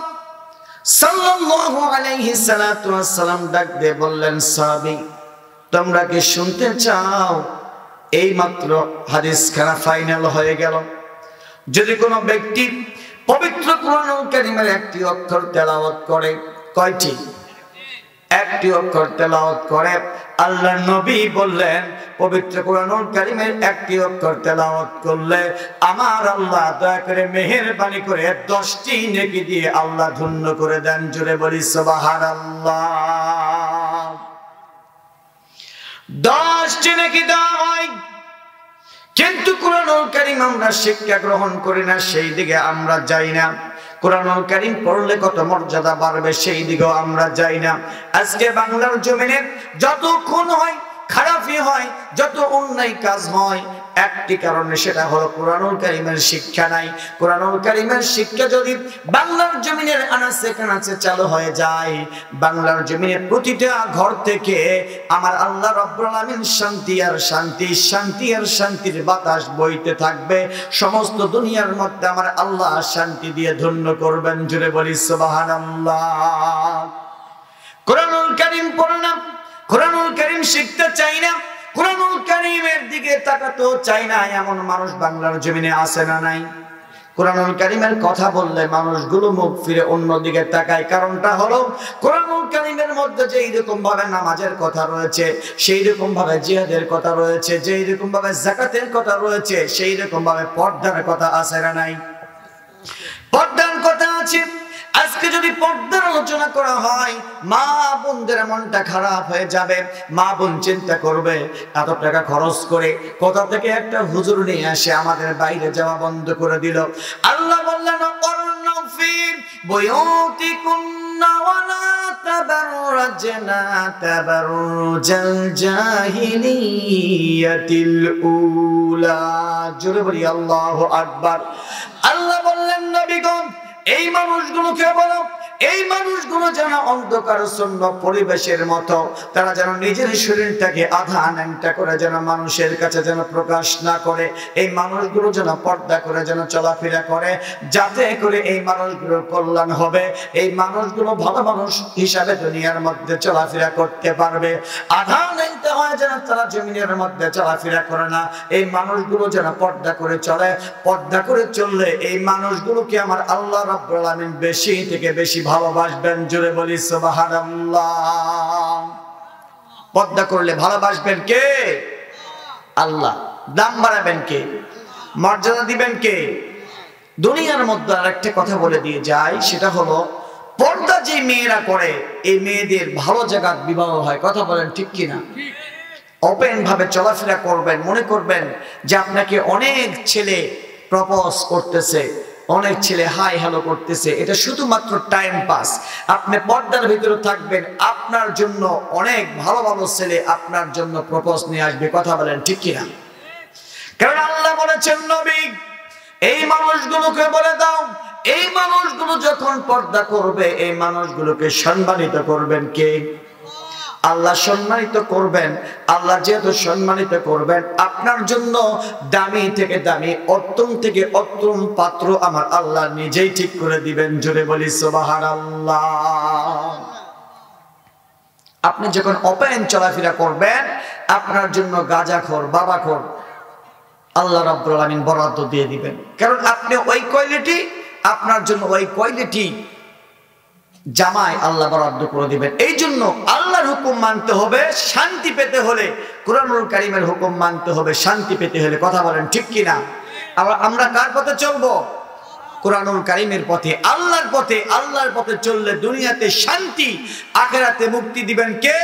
সাল্লাল্লাহু আলাইহি সাল্লাতু ওয়াস সালাম ডাক দিয়ে বললেন, সাহাবী, তোমরা কি শুনতে চাও? এই মাত্র হাদিস খানা ফাইনাল হয়ে গেল। যদি কোনো ব্যক্তি পবিত্র কোরআনুল কারীমের একটি অক্ষর তেলাওয়াত করে, কয়টি? একটি অক্ষর তেলাওয়াত করে, আল্লাহর নবী বললেন পবিত্র কোরআনুল কারীমের একটি অক্ষর তেলাওয়াত করলে আমার আল্লাহ দয়া করে মেহেরবানি করে 10টি নেকি দিয়ে আল্লাহ ধন্য করে দেন। জোরে বলি সুবহানাল্লাহ। 10টি নেকি দেওয়া হয়। কিন্তু কোরআনুল কারীম আমরা শিক্ষা গ্রহণ করি না, সেই দিকে আমরা যাই না। কোরআনুল কারীম পড়লে কত মর্যাদা বাড়বে সেই দিকেও আমরা যাই না। আজকে বাংলার জমিনে যত খুন হয়, খারাপি হয়, যত অন্যায় কাজ হয়, একটি কারণে সেটা হলো কোরআনুল কারীমের শিক্ষা নাই। কোরআনুল কারীমের শিক্ষা যদি বাংলার জমিনের আনাচে কানাচে চালু হয়ে যায়, বাংলার জমিনের প্রতিটা ঘর থেকে আমার আল্লাহ রাব্বুল আলামিন শান্তি আর শান্তি, শান্তি আর শান্তির বাতাস বইতে থাকবে। সমস্ত দুনিয়ার মধ্যে আমার আল্লাহ শান্তি দিয়ে ধন্য করবেন। জুড়ে বলি সুবহানাল্লাহ। কোরআনুল কারীম পড়ে না, কোরআনুল কারীম শিখতে চাই না, কোরআনুল কারীমের দিকে তাকাতেও চাই না, এমন মানুষ বাংলার জমিনে আছে না নাই? কোরআনুল কারীমের কথা বললে মানুষগুলো মুখ ফিরে অন্যদিকে তাকায়। কারণটা হলো কোরআনুল কারীমের মধ্যে যেই রকম ভাবে নামাজের কথা রয়েছে, সেই রকম ভাবে জিহাদের কথা রয়েছে, যেই রকম ভাবে যাকাতের কথা রয়েছে, সেই রকম ভাবে পর্দার কথা আছে না নাই? পর্দার কথা আছে। আজকে যদি পর্দার আলোচনা করা হয়, মা বোনদের মনটা খারাপ হয়ে যাবে। মা বোন চিন্তা করবে এত টাকা খরচ করে কোথা থেকে একটা হুজুর নিয়ে আসে আমাদের বাইরে যাওয়া বন্ধ করে দিল। আল্লাহ বললেন, করনা ফি বুয়ুতিকুন্না ওয়ালা তাবাররাজনা তাবাররুজাল জাহিলিয়াতিল উলা। জোরে বলি আল্লাহু আকবার। আল্লাহ বললেন, নবীগণ, এই মানুষগুলোকে বলো, এই মানুষগুলো যেন অন্ধকারচ্ছন্ন পরিবেশের মতো, তারা যেন নিজের শরীরটাকে আধা ন্যাংটা করে যেন মানুষের কাছে যেন প্রকাশ না করে। এই মানুষগুলো যেন পর্দা করে যেন চলাফেরা করে, যাতে করে এই মানুষগুলোর কল্যাণ হবে। এই মানুষগুলো ভালো মানুষ হিসাবে দুনিয়ার মধ্যে চলাফেরা করতে পারবে। আধা ন্যাংটা হয় যেন তারা জমিনের মধ্যে চলাফেরা করে না। এই মানুষগুলো যেন পর্দা করে চলে। পর্দা করে চললে এই মানুষগুলোকে আমার আল্লাহ রাব্বুল আলামিন বেশি থেকে বেশি ভালোবাসবেন। জোরে বলি সুবহানাল্লাহ। পর্দা করলে ভালোবাসবেন কে? আল্লাহ। দাম বাড়াবেন কে? মর্যাদা দিবেন কে? দুনিয়ার মধ্যে আরেকটা কথা বলে দিয়ে যায়, সেটা হলো পর্দা যে মেয়েরা করে এই মেয়েদের ভালো জায়গায় বিবাহ হয়। কথা বলেন ঠিক কিনা? ওপেন ভাবে চলাফেরা করবেন, মনে করবেন যে আপনাকে অনেক ছেলে প্রপোজ করতেছে, অনেক ছেলে হাই হ্যালো করতেছে, এটা শুধুমাত্র টাইম পাস। আপনি পর্দার ভিতরে থাকবেন, আপনার জন্য অনেক ভালো ভালো ছেলে আপনার জন্য প্রপোজ নিয়ে আসবে। কথা বলেন ঠিক কিনা? কারণ আল্লাহ বলেছেন নবী এই মানুষগুলোকে বলে দাও, এই মানুষগুলো যখন পর্দা করবে এই মানুষগুলোকে সম্মানিত করবেন কে? আল্লাহ সম্মানিত করবেন। আল্লাহ যেহেতু সম্মানিত করবেন, আপনার জন্য দামি থেকে দামি, উত্তম থেকে উত্তম পাত্র আমার আল্লাহ নিজেই ঠিক করে দিবেন। জোরে বলি সুবহানাল্লাহ। আপনি যখন ওপেন চলাফেরা করবেন, আপনার জন্য গাঁজাখোর, বাবাখোর আল্লাহ রাব্বুল আলামিন বরাদ্দ দিয়ে দিবেন। কারণ আপনি ওই কোয়ালিটি, আপনার জন্য ওই কোয়ালিটি জামাই আল্লাহ বরাদ্দ করে দিবেন। এই জন্য আল্লাহর হুকুম মানতে হবে শান্তি পেতে হলে, কুরআনুল কারীমের হুকুম মানতে হবে শান্তি পেতে হলে। কথা বলেন ঠিক কিনা? আমরা কার পথে চলবো? কুরআনুল কারীমের পথে, আল্লাহর পথে। আল্লাহর পথে চললে দুনিয়াতে শান্তি, আখিরাতে মুক্তি দিবেন কে?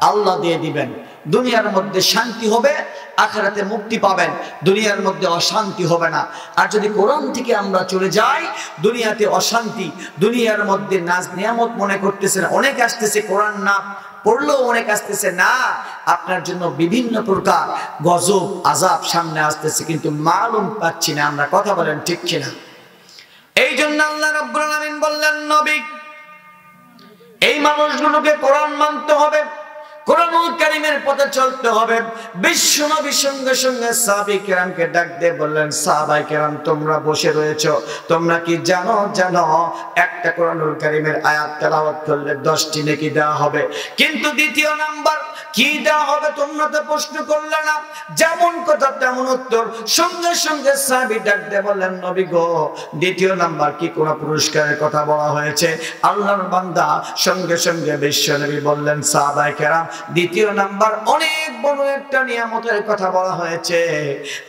আল্লাহ দিয়ে দিবেন। দুনিয়ার মধ্যে শান্তি হবে, আখিরাতে মুক্তি পাবেন, দুনিয়ার মধ্যে অশান্তি হবে না। আর যদি কোরআন থেকে আমরা চলে যাই, দুনিয়াতে অশান্তি, দুনিয়ার মধ্যে নাজ নিয়ামত মনে করতেছেন অনেক আসতেছে, কোরআন না পড়লেও অনেক আসতেছে না, আপনার জন্য বিভিন্ন প্রকার গজব আযাব সামনে আসতেছে, কিন্তু মালুম পাচ্ছি না আমরা। কথা বলেন ঠিক কিনা? এই জন্য আল্লাহ রাব্বুল আলামিন বললেন নবী এই মানুষগুলোকে কোরআন মানতে হবে, কুরআনুল কারীমের পথে চলতে হবে। বিশ্বনবী সঙ্গে সঙ্গে সাহাবায়ে কেরামকে ডাক দিয়ে বললেন, সাহাবায়ে কেরাম তোমরা বসে রয়েছো, তোমরা কি জানো একটা কুরআনুল কারীমের আয়াত তেলাওয়াত করলে 10টি নেকি দেওয়া হবে। কিন্তু দ্বিতীয় নাম্বার কি দেওয়া হবে তোমরা তো প্রশ্ন করলে না। যেমন কথা তেমন উত্তর। সঙ্গে সঙ্গে সাহাবী ডাক দিয়ে বললেন, নবী গো দ্বিতীয় নাম্বার কি কোনো পুরস্কারের কথা বলা হয়েছে? আল্লাহর বান্দা সঙ্গে সঙ্গে বিশ্বনবী বললেন, সাহাবায়ে কেরাম দ্বিতীয় নাম্বার অনেক বড় একটা নিয়ামতের কথা বলা হয়েছে।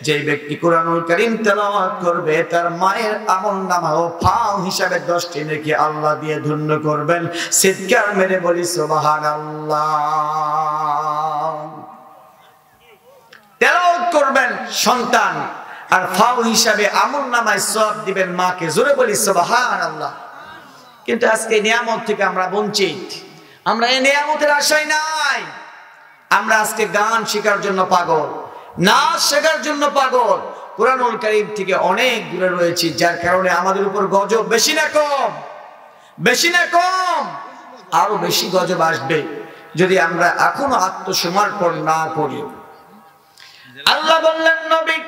যে ব্যক্তি কুরআনুল কারীম তেলাওয়াত করবে তার মায়ের আমলনামা ও ফাও হিসাবে 10টি নেকি আল্লাহ দিয়ে ধন্য করবেন। চিৎকার মেরে বলি সুবহানাল্লাহ। তেলাওয়াত করবেন সন্তান, আর ফাও হিসাবে আমলনামায় সওয়াব দিবেন মাকে। জোরে বলি সুবহানাল্লাহ। কিন্তু আজকে নিয়ামত থেকে আমরা বঞ্চিত, আমরা এই নিয়ামতের আশায় নাই। আমরা আজকে গান শেখার জন্য পাগল, নাচ শেখার জন্য পাগল, কুরআনুল কারীম থেকে অনেক দূরে রয়েছি, যার কারণে আমাদের উপর গজব বেশি না কম? বেশি না কম? আরো বেশি গজব আসবে যদি আমরা এখনো আত্মসমর্পণ না করি। আল্লাহ বললেন নবী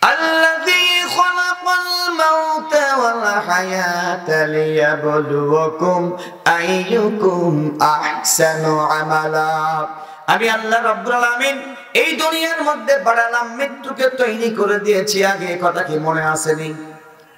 الذي خلق الموت والحياة ليبلوكم أيكم أحسن عملا। আমি আল্লাহ রাব্বুল আলামিন এই দুনিয়ার মধ্যে বাড়ালাম, মৃত্যুকে তৈরি করে দিয়েছি আগে। কথা কি মনে আসেনি?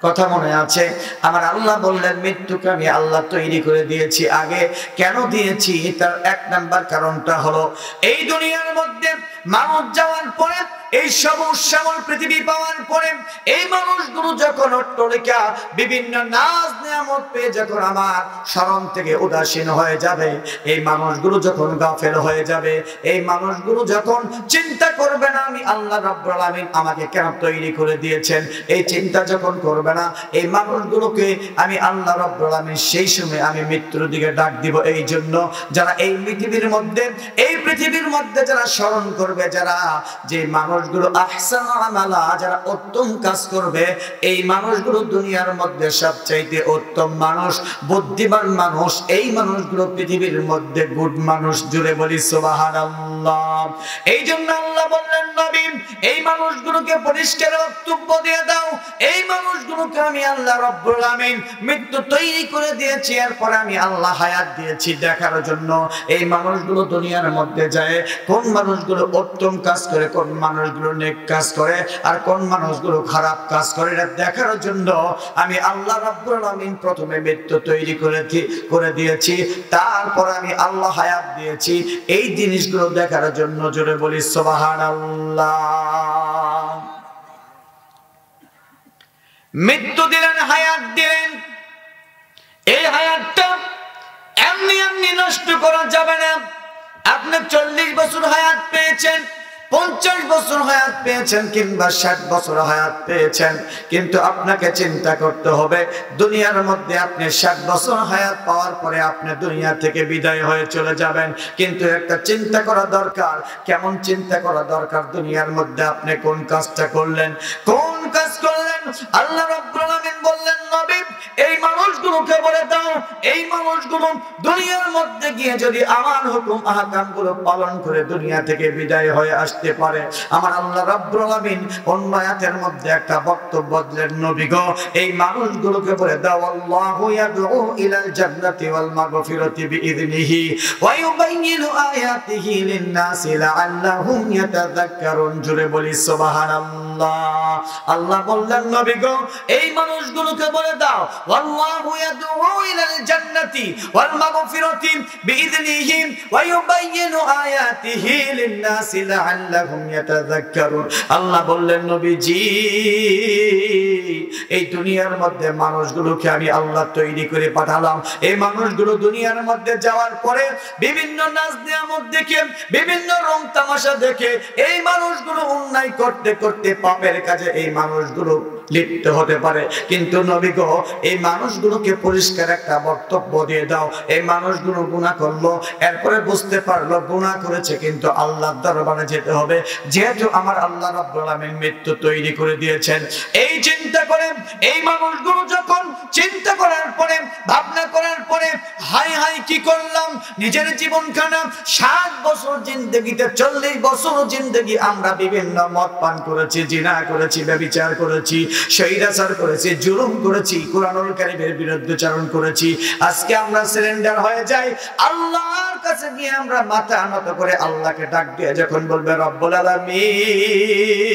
কথা মনে আছে? আমার আল্লাহ বললেন মৃত্যুকে আমি আল্লাহ তৈরি করে দিয়েছি আগে। কেন দিয়েছি? তার এক নাম্বার কারণটা হলো এই দুনিয়ার মধ্যে মানুষ যাওয়ার পরে, এই সবুজ শ্যামল পৃথিবী পাওয়ার পরে এই মানুষগুলো যখন অট্টলিকা বিভিন্ন নাজ নিয়ামত পেয়ে যখন আমার স্মরণ থেকে উদাসীন হয়ে যাবে, এই মানুষগুলো যখন গাফেল হয়ে যাবে, এই মানুষগুলো যখন চিন্তা করবে না আমি আল্লাহ রাব্বুল আলামিন আমাকে কেন তৈরি করে দিয়েছেন, এই চিন্তা যখন করবে না, এই মানুষগুলোকে আমি আল্লাহ রাব্বুল আলামিন সেই সময় আমি মৃত্যুর দিকে ডাক দিব। এই জন্য যারা এই পৃথিবীর মধ্যে যারা স্মরণ করবে, যারা যে মানুষগুলো আহসান আমালা, যারা উত্তম কাজ করবে, এই মানুষগুলো দুনিয়ার মধ্যে সবচাইতে উত্তম মানুষ, বুদ্ধিমান মানুষ, এই মানুষগুলো পৃথিবীর মধ্যে গুড মানুষ। জুড়ে বলি সুবহানাল্লাহ। এই জন্য আল্লাহ বললেন নবী এই মানুষগুলোকে পরিষ্কার বক্তব্য দিয়ে দাও, এই মানুষগুলোকে আমি আল্লাহ রাব্বুল আলামিন মৃত্যু তৈরি করে দিয়েছি, এরপর আমি আল্লাহ হায়াত দিয়েছি দেখার জন্য এই মানুষগুলো দুনিয়ার মধ্যে যায় কোন মানুষগুলো উত্তম কাজ করে, কোন মানুষগুলো নেক কাজ করে, আর কোন মানুষগুলো খারাপ কাজ করে, এটা দেখার জন্য আমি আল্লাহ রাব্বুল আলামিন প্রথমে মৃত্যু তৈরি করে দিয়েছি, তারপর আমি আল্লাহ হায়াত দিয়েছি এই জিনিসগুলো দেখার জন্য। জোরে বলি সুবহানাল্লাহ। মৃত্যু দিলেন, হায়াত দিলেন। এই হায়াতটা এমনি এমনি নষ্ট করা যাবে না। আপনি 40 বছর হায়াত পেয়েছেন, 50 বছর হায়াত পেয়েছেন, কিংবা 60 বছর হায়াত পেয়েছেন, কিন্তু আপনাকে চিন্তা করতে হবে দুনিয়ার মধ্যে আপনি 60 বছর হায়াত পাওয়ার পরে আপনি দুনিয়া থেকে বিদায় হয়ে চলে যাবেন। কিন্তু একটা চিন্তা করা দরকার। কেমন চিন্তা করা দরকার? দুনিয়ার মধ্যে আপনি কোন কাজটা করলেন, কোন কাজ করলেন? আল্লাহ রাব্বুল আলামিন বললেন, নবী এই মানুষগুলোকে বলে দাও, এই মানুষগুলো দুনিয়ার মধ্যে গিয়ে যদি আমার হুকুম আহকামগুলো পালন করে দুনিয়া থেকে বিদায় হয়ে আসতে পারে, আমার আল্লাহ রাব্বুল আলামিন অন্য আয়াতের মধ্যে একটা বক্তব্য দিলেন, নবী গো এই মানুষগুলোকে বলে দাও, আল্লাহু ইয়াদউ ইলাল জান্নাতি ওয়াল মাগফিরাতি বিইذনিহি ওয়া ইউবাইয়িনু আয়াতিহি লিন-নাসি লাআল্লাহুম ইয়াতাযাক্কারুন। জোরে বলি সুবহানাল্লাহ। আল্লাহ বললেন, নবী গো এই মানুষগুলোকে বলে দাও, আল্লাহু ইয়াদউ ইলাল জান্নাতি ওয়াল মাগফিরাতি বিইذনিহি ওয়া ইউবাইয়িনু আয়াতিহি লিন-নাসি লাআল্লাহুম ইয়াতাযাক্কারুন। আল্লাহ বললেন, নবীজি এই দুনিয়ার মধ্যে মানুষগুলোকে আমি আল্লাহ তৈরি করে পাঠালাম। এই মানুষগুলো দুনিয়ার মধ্যে যাওয়ার পরে বিভিন্ন নাচ নিয়ামত দেখে, বিভিন্ন রং তামাশা দেখে এই মানুষগুলো অন্যায় করতে করতে পাপের কাজে এই মানুষগুলো লিপ্ত হতে পারে। কিন্তু নবী গো এই মানুষগুলোকে পরিষ্কার একটা বক্তব্য দিয়ে দাও, এই মানুষগুলো গুনাহ করলো, এরপরে বুঝতে পারলো গুনাহ করেছে, কিন্তু আল্লাহর দরবারে যেতে হবে, যেহেতু আমার আল্লাহ রাব্বুল আলামিন মৃত্যু তৈরি করে দিয়েছেন। এই চিন্তা করে এই মানুষগুলো যখন চিন্তা করার পরে, ভাবনা করার পরে, হাই হাই কি করলাম, নিজের জীবনখানা 60 বছর জিন্দেগিতে 40 বছর জিন্দেগি আমরা বিভিন্ন মদ পান করেছি, জিনা করেছি, ব্যভিচার করেছি, স্বৈরাচার করেছি, জুলুম করেছি, কুরআনুল কারীমের বিরুদ্ধাচরণ করেছি। আজকে আমরা সারেন্ডার হয়ে যাই, আল্লাহর কাছে গিয়ে আমরা মাথা নত করে আল্লাহকে ডাক দিয়ে যখন বলবে, রব্বুল আলামিন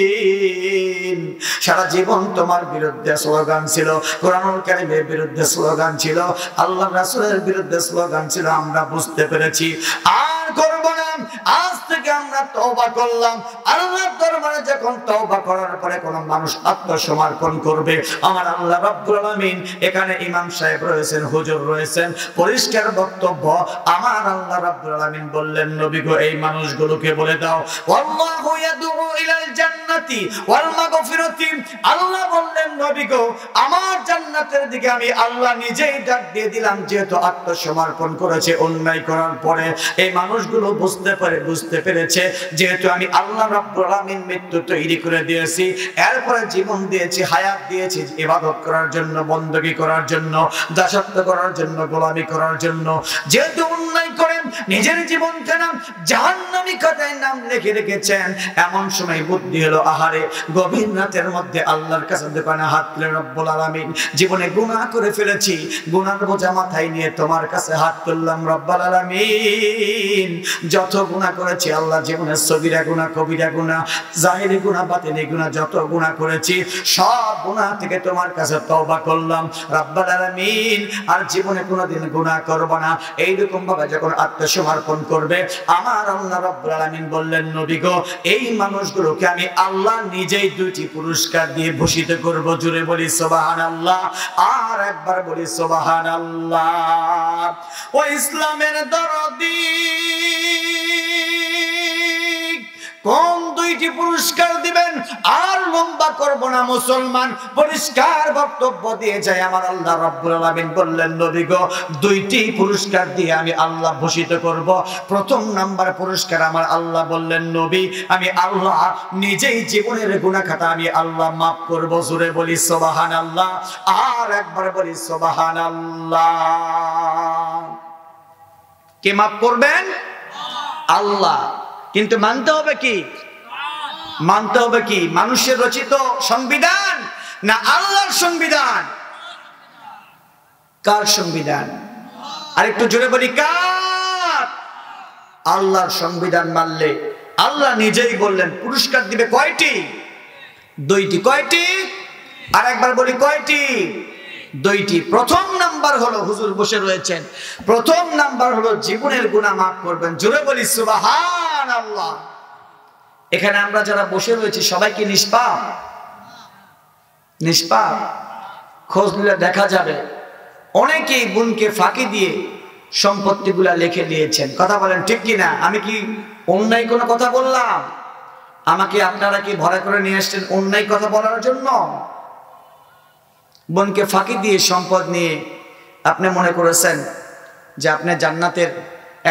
সারা জীবন তোমার বিরুদ্ধে স্লোগান ছিল, কুরআনুল কারীমের বিরুদ্ধে স্লোগান ছিল, আল্লাহর রাসূলের বিরুদ্ধে স্লোগান ছিল, আমরা বুঝতে পেরেছি আর করব না, আজ থেকে আমরা তওবা করলাম। আল্লাহর দরবারে যখন তওবা করার পরে কোন মানুষ আত্মসমর্পণ করবে, আমার আল্লাহ রাব্বুল আলামিন, এখানে ইমাম সাহেব রয়েছেন, হুজুর রয়েছেন, পরিষ্কার বক্তব্য, আমার আল্লাহ রাব্বুল আলামিন বললেন, নবী গো এই মানুষগুলোকে বলে দাও, আল্লাহু ইয়াদউ ইলাল জান্নাতি ওয়াল মাগফিরাতি। আল্লাহ বললেন, নবী গো আমার জান্নাতের দিকে আমি আল্লাহ নিজেই ডাক দিয়ে দিলাম, যেহেতু আত্মসমর্পণ করেছে অন্যায় করার পরে। এই মানুষগুলো বুঝতে পেরেছে যেহেতু আমি আল্লাহ রাব্বুল আলামিন মৃত্যু তৈরি করে দিয়েছি, এরপরে জীবন দিয়েছি, হায়াত দিয়েছি ইবাদত করার জন্য, বندگی করার জন্য, দাসত্ব করার জন্য, গোলামি করার জন্য, যেহেতু অন্যায় করেন নিজের জীবনখানা জাহান্নামী খাতায় নাম লিখে রেখেছেন, এমন সময় বুদ্ধি হলো, আহারে গভীর রাতের মধ্যে আল্লাহর কাছে দোকানে হাত তুলে, রব্বুল আলামিন জীবনে গুনাহ করে ফেলেছি, গুনার বোঝা মাথায় নিয়ে তোমার কাছে হাত তুললাম, রব্বুল আলামিন যত গুনাহ করেছি আল্লাহ, জীবনের সগীরা গুনাহ, কবিরা গুনাহ, জাহিরি গুনাহ, বাতিনি গুনাহ, যত গুনাহ করেছি সব গুনাহ থেকে তোমার কাছে তওবা করলাম, রব্বুল আলামিন আর জীবনে কোনোদিন গুনাহ করব না। এইরকম ভাবে যখন আত্মসমর্পণ করবে, আমার আল্লাহ রাব্বুল আলামিন বললেন, নবী গো এই মানুষগুলোকে আমি আল্লাহ নিজেই 2টি পুরস্কার দিয়ে ভূষিত করব। জোরে বলি সুবহানাল্লাহ, আর একবার বলি সুবহানাল্লাহ। ও ইসলামের দরদি, কোন 2টি পুরস্কার দিবেন? আর লম্বা করব না মুসলমান, পরিষ্কার বক্তব্য দিয়ে যায় আমার আল্লাহ রাব্বুল আলামিন বললেন, নবী গো 2টি পুরস্কার দিয়ে আমি আল্লাহ ভূষিত করব। প্রথম নাম্বার পুরস্কার আমার আল্লাহ বললেন, নবী আমি আল্লাহ নিজেই জীবনের গুনাহ খাতা আমি আল্লাহ মাফ করব। জোরে বলি সুবহানাল্লাহ, আর একবার বলি সুবহানাল্লাহ। কে মাফ করবেন? আল্লাহ। কিন্তু মানতে হবে কি? মানতে হবে কি? মানুষের রচিত সংবিধান না আল্লাহর সংবিধান? কার সংবিধান? আরেকটু জোরে বলি, কার? আল্লাহর সংবিধান মানলে আল্লাহ নিজেই বললেন পুরস্কার দিবে কয়টি? 2টি। কয়টি? আর একবার বলি কয়টি? 2টি। প্রথম নাম্বার হলো, হুজুর বসে রয়েছেন, প্রথম নাম্বার হলো জীবনের গুনাহ মাফ করবেন। জোরে বলি নিষ্পাপ? খোঁজ নিলে দেখা যাবে অনেকেই বোনকে ফাঁকি দিয়ে সম্পত্তিগুলা লিখে দিয়েছেন। কথা বলেন ঠিক কিনা? আমি কি অন্যায় কোনো কথা বললাম? আমাকে আপনারা কি ভরা করে নিয়ে আসছেন অন্যায় কথা বলার জন্য? বোনকে ফাঁকি দিয়ে সম্পদ নিয়ে আপনি মনে করেছেন যে আপনি জান্নাতের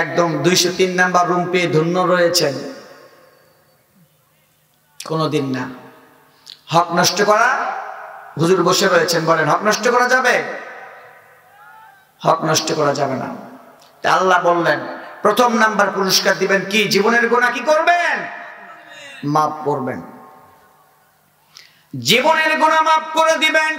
একদম 203 নাম্বার রুম পেয়ে ধন্য রয়েছেন? কোনোদিন না। হক নষ্ট করা, হুজুর বসে রয়েছেন, বলেন হক নষ্ট করা যাবে? হক নষ্ট করা যাবে না। তা আল্লাহ বললেন প্রথম নাম্বার পুরস্কার দিবেন কি? জীবনের গুনাহ কি করবেন? মাফ করবেন। জীবনের গুনাহ মাফ করে দিবেন।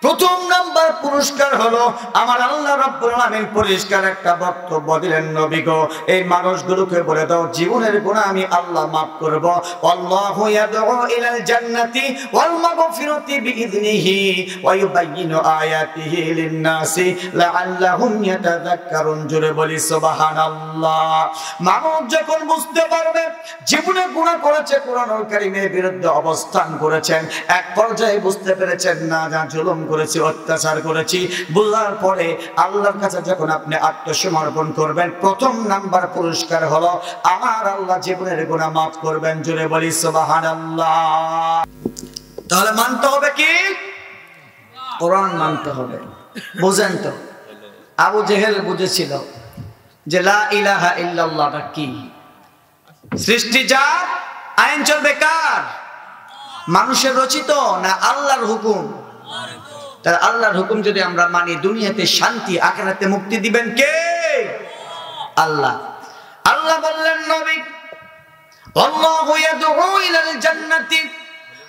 প্রথম নাম্বার পুরস্কার হলো আমার আল্লাহ রাব্বুল আলামিন পরিষ্কার একটা বক্তব্য দিলেন, নবী গো এই মানুষগুলোকে বলে দাও জীবনের গুনাহ আমি আল্লাহ মাফ করব। আল্লাহু ইয়াদউ ইলাল জান্নাতি ওয়াল মাগফিরাতি বিইذনিহি ওয়া ইউবাইয়িনু আয়াতিহি লিন-নাসি লাআল্লাহুম ইয়াতাযাক্কারুন। জোরে বলি সুবহানাল্লাহ। মানুষ যখন বুঝতে পারবে জীবনে গুনাহ করেছে, কোরআনুল কারীমের বিরুদ্ধে অবস্থান করেছেন, এক পর্যায়ে বুঝতে পেরেছেন না যা জুলুম করেছি, অত্যাচার করেছি, বুঝার পরে আল্লাহর কাছে যখন আপনি আত্মসমর্পণ করবেন প্রথম নাম্বার পুরস্কার হলো আমার আল্লাহ জীবনের গুনাহ মাফ করবেন। জোরে বলি সুবহানাল্লাহ। তাহলে মানতে হবে কি? কোরআন মানতে হবে। বুঝেন তো আবু জেহেল বুঝেছিল যে লা ইলাহা ইল্লাল্লাহটা কি? সৃষ্টি যার, আইন চলবে কার? মানুষের রচিত না আল্লাহর হুকুম? তাহলে আল্লাহর হুকুম যদি আমরা মানি দুনিয়াতে শান্তি, আখিরাতে মুক্তি দিবেন কে? আল্লাহ। আল্লাহ বললেন নবী আল্লাহু ইয়াদউ ইলাল জান্নাতি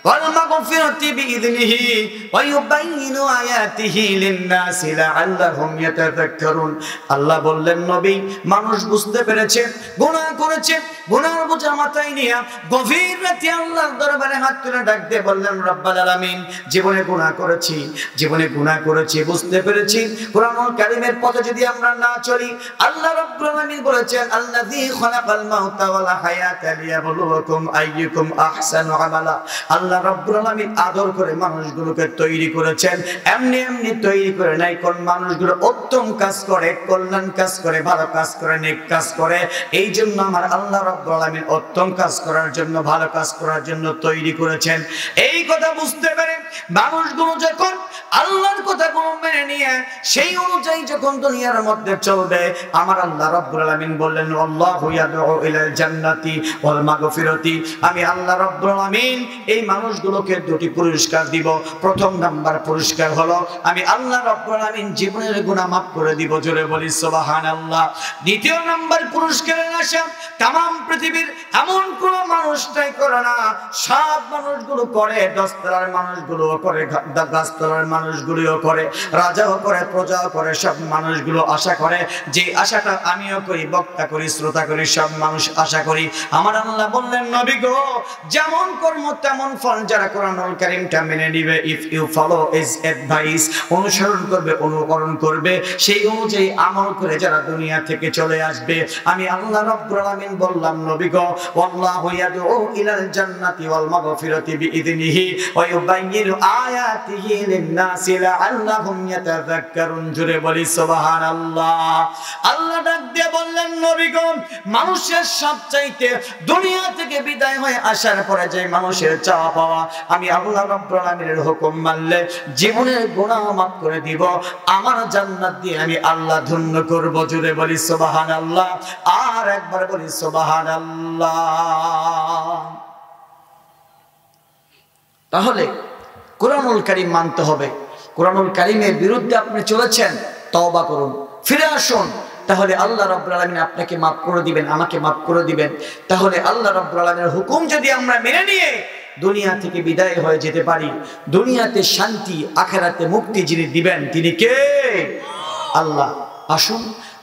ওয়াল মাগফিরাতি বিইذনিহি ওয়া ইউবাইয়িনু আয়াতিহি লিন-নাসি লাআল্লাহুম ইয়াতাযাক্কারুন। আল্লাহ বললেন নবী মানুষ বুঝতে পেরেছে গুনাহ করেছে, গুনার বোঝা মাথায় নিয়ে গভীর রাতে আল্লাহর দরবারে হাত তুলে ডাক দিয়ে বললেন রব্বুল আলামিন জীবনে গুনাহ করেছি, জীবনে গুনাহ করেছি, বুঝতে পেরেছি কোরআনুল কারীমের পথে যদি আমরা না চলি, আল্লাহ রাব্বুল আলামিন বলেছেন আল্লাযী খালাকাল মাউতা ওয়াল হায়াতা লিয়াবলুয়াকুম আইয়ুকুম আহসানু আমালা। আল্লাহ রাব্বুল আলামিন আদর করে মানুষগুলোকে তৈরি করেছেন, এমনি এমনি তৈরি করে নাই। কোন মানুষগুলো উত্তম কাজ করে, কল্যাণ কাজ করে, ভালো কাজ করে, নেক কাজ করে, এই জন্য আমার আল্লাহ রাব্বুল আলামিন উত্তম কাজ করার জন্য, ভালো কাজ করার জন্য তৈরি করেছেন। এই কথা বুঝতে পেরে মানুষগুলো যখন আল্লাহর কথাগুলো মেনে নিয়ে সেই অনুযায়ী যখন দুনিয়ার মধ্যে চলবে, আমার আল্লাহ রাব্বুল আলামিন বললেন আল্লাহু ইয়াদউ ইলাল জান্নাতি ওয়াল মাগফিরাতি। আমি আল্লাহ রাব্বুল আলামিন এই মানুষগুলোকে দুটি পুরস্কার দিব। প্রথম নাম্বার পুরস্কার হলো আমি আল্লাহ রাব্বুল আলামিন জীবনের গুনাহ মাফ করে দিব। জোরে বলি সুবহানাল্লাহ। দ্বিতীয় নাম্বার পুরস্কারের আশা তাম পৃথিবীর এমন কোন মানুষটাই করে না, সব মানুষগুলো করে, দশতলার মানুষগুলো করে, গাছতলার মানুষগুলোও করে, রাজাও করে, প্রজাও করে, সব মানুষগুলো আশা করে। যে আশাটা আমিও করি, বক্তা করি, শ্রোতা করি, সব মানুষ আশা করি। আমার আল্লাহ বললেন নবী গো যেমন কর্ম তেমন ফল। যারা কোরআনুল কারীমটা মেনে নিবে, if you follow his advice, অনুসরণ করবে, অনুকরণ করবে, সেই অনুযায়ী আমল করে যারা দুনিয়া থেকে চলে আসবে, আমি আল্লাহ রাব্বুল আলামিন বললাম নবী গো আল্লাহু ইয়াদউ ইলাল জান্নাতি ওয়াল মাগফিরাতি বিইذনিহি ওয়া ইউবাইয়িনু আয়াতিহি লিন-নাসি লাআল্লাহুম ইয়াতাযাক্কারুন। জোরে বলি সুবহানাল্লাহ। আল্লাহ ডাক দিয়ে বললেন নবী গো মানুষের সবচাইতে দুনিয়া থেকে বিদায় হয়ে আসার পরে যে মানুষের চাওয়া পাওয়া, আমি আল্লাহ রাব্বুল আলামিনের হুকুম মানলে জীবনের গুনাহ মাফ করে দিব, আমার জান্নাত দিয়ে আমি আল্লাহ ধন্য করব। জোরে বলি সুবহানাল্লাহ। আর একবার বলি সুবহানাল্লাহ। তাহলে কোরআনুল কারীম মানতে হবে। কোরআনুল কারীমের বিরুদ্ধে আপনি চলেছেন, তওবা করুন, ফিরে আসুন, তাহলে আল্লাহ রাব্বুল আলামিন আপনাকে মাফ করে দিবেন, আমাকে মাফ করে দিবেন। তাহলে আল্লাহ রাব্বুল আলামিনের হুকুম যদি আমরা মেনে নিয়ে দুনিয়া থেকে বিদায় হয়ে যেতে পারি, দুনিয়াতে শান্তি, আখিরাতে মুক্তি যিনি দিবেন তিনি কে? আল্লাহ। আসুন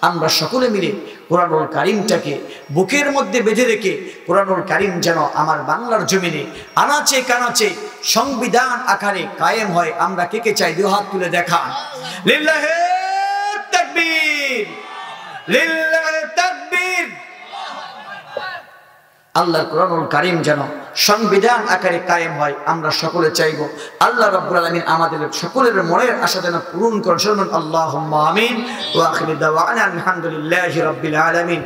আমরা সকলে মিলে কোরআনুল কারীমটাকে বুকের মধ্যে বেঁধে রেখে কোরআনুল কারীম যেন আমার বাংলার জমিনে আনাচে কানাচে সংবিধান আকারে কায়েম হয়। আমরা কে কে চাই? দুই হাত তুলে দেখান। লিল্লাহি তাকবীর, লিল্লাহি তাকবীর। আল্লাহ কোরআনুল কারীম যেন সংবিধান আকারে কায়েম হয়, আমরা সকলে চাইবো। আল্লাহ রাব্বুল আলামিন আমাদের সকলের মনের আশা যেন পূরণ করেন। আল্লাহুম্মা আমিন। ওয়া আখিরু দাওয়ানা আলহামদুলিল্লাহি রাব্বিল আলামিন।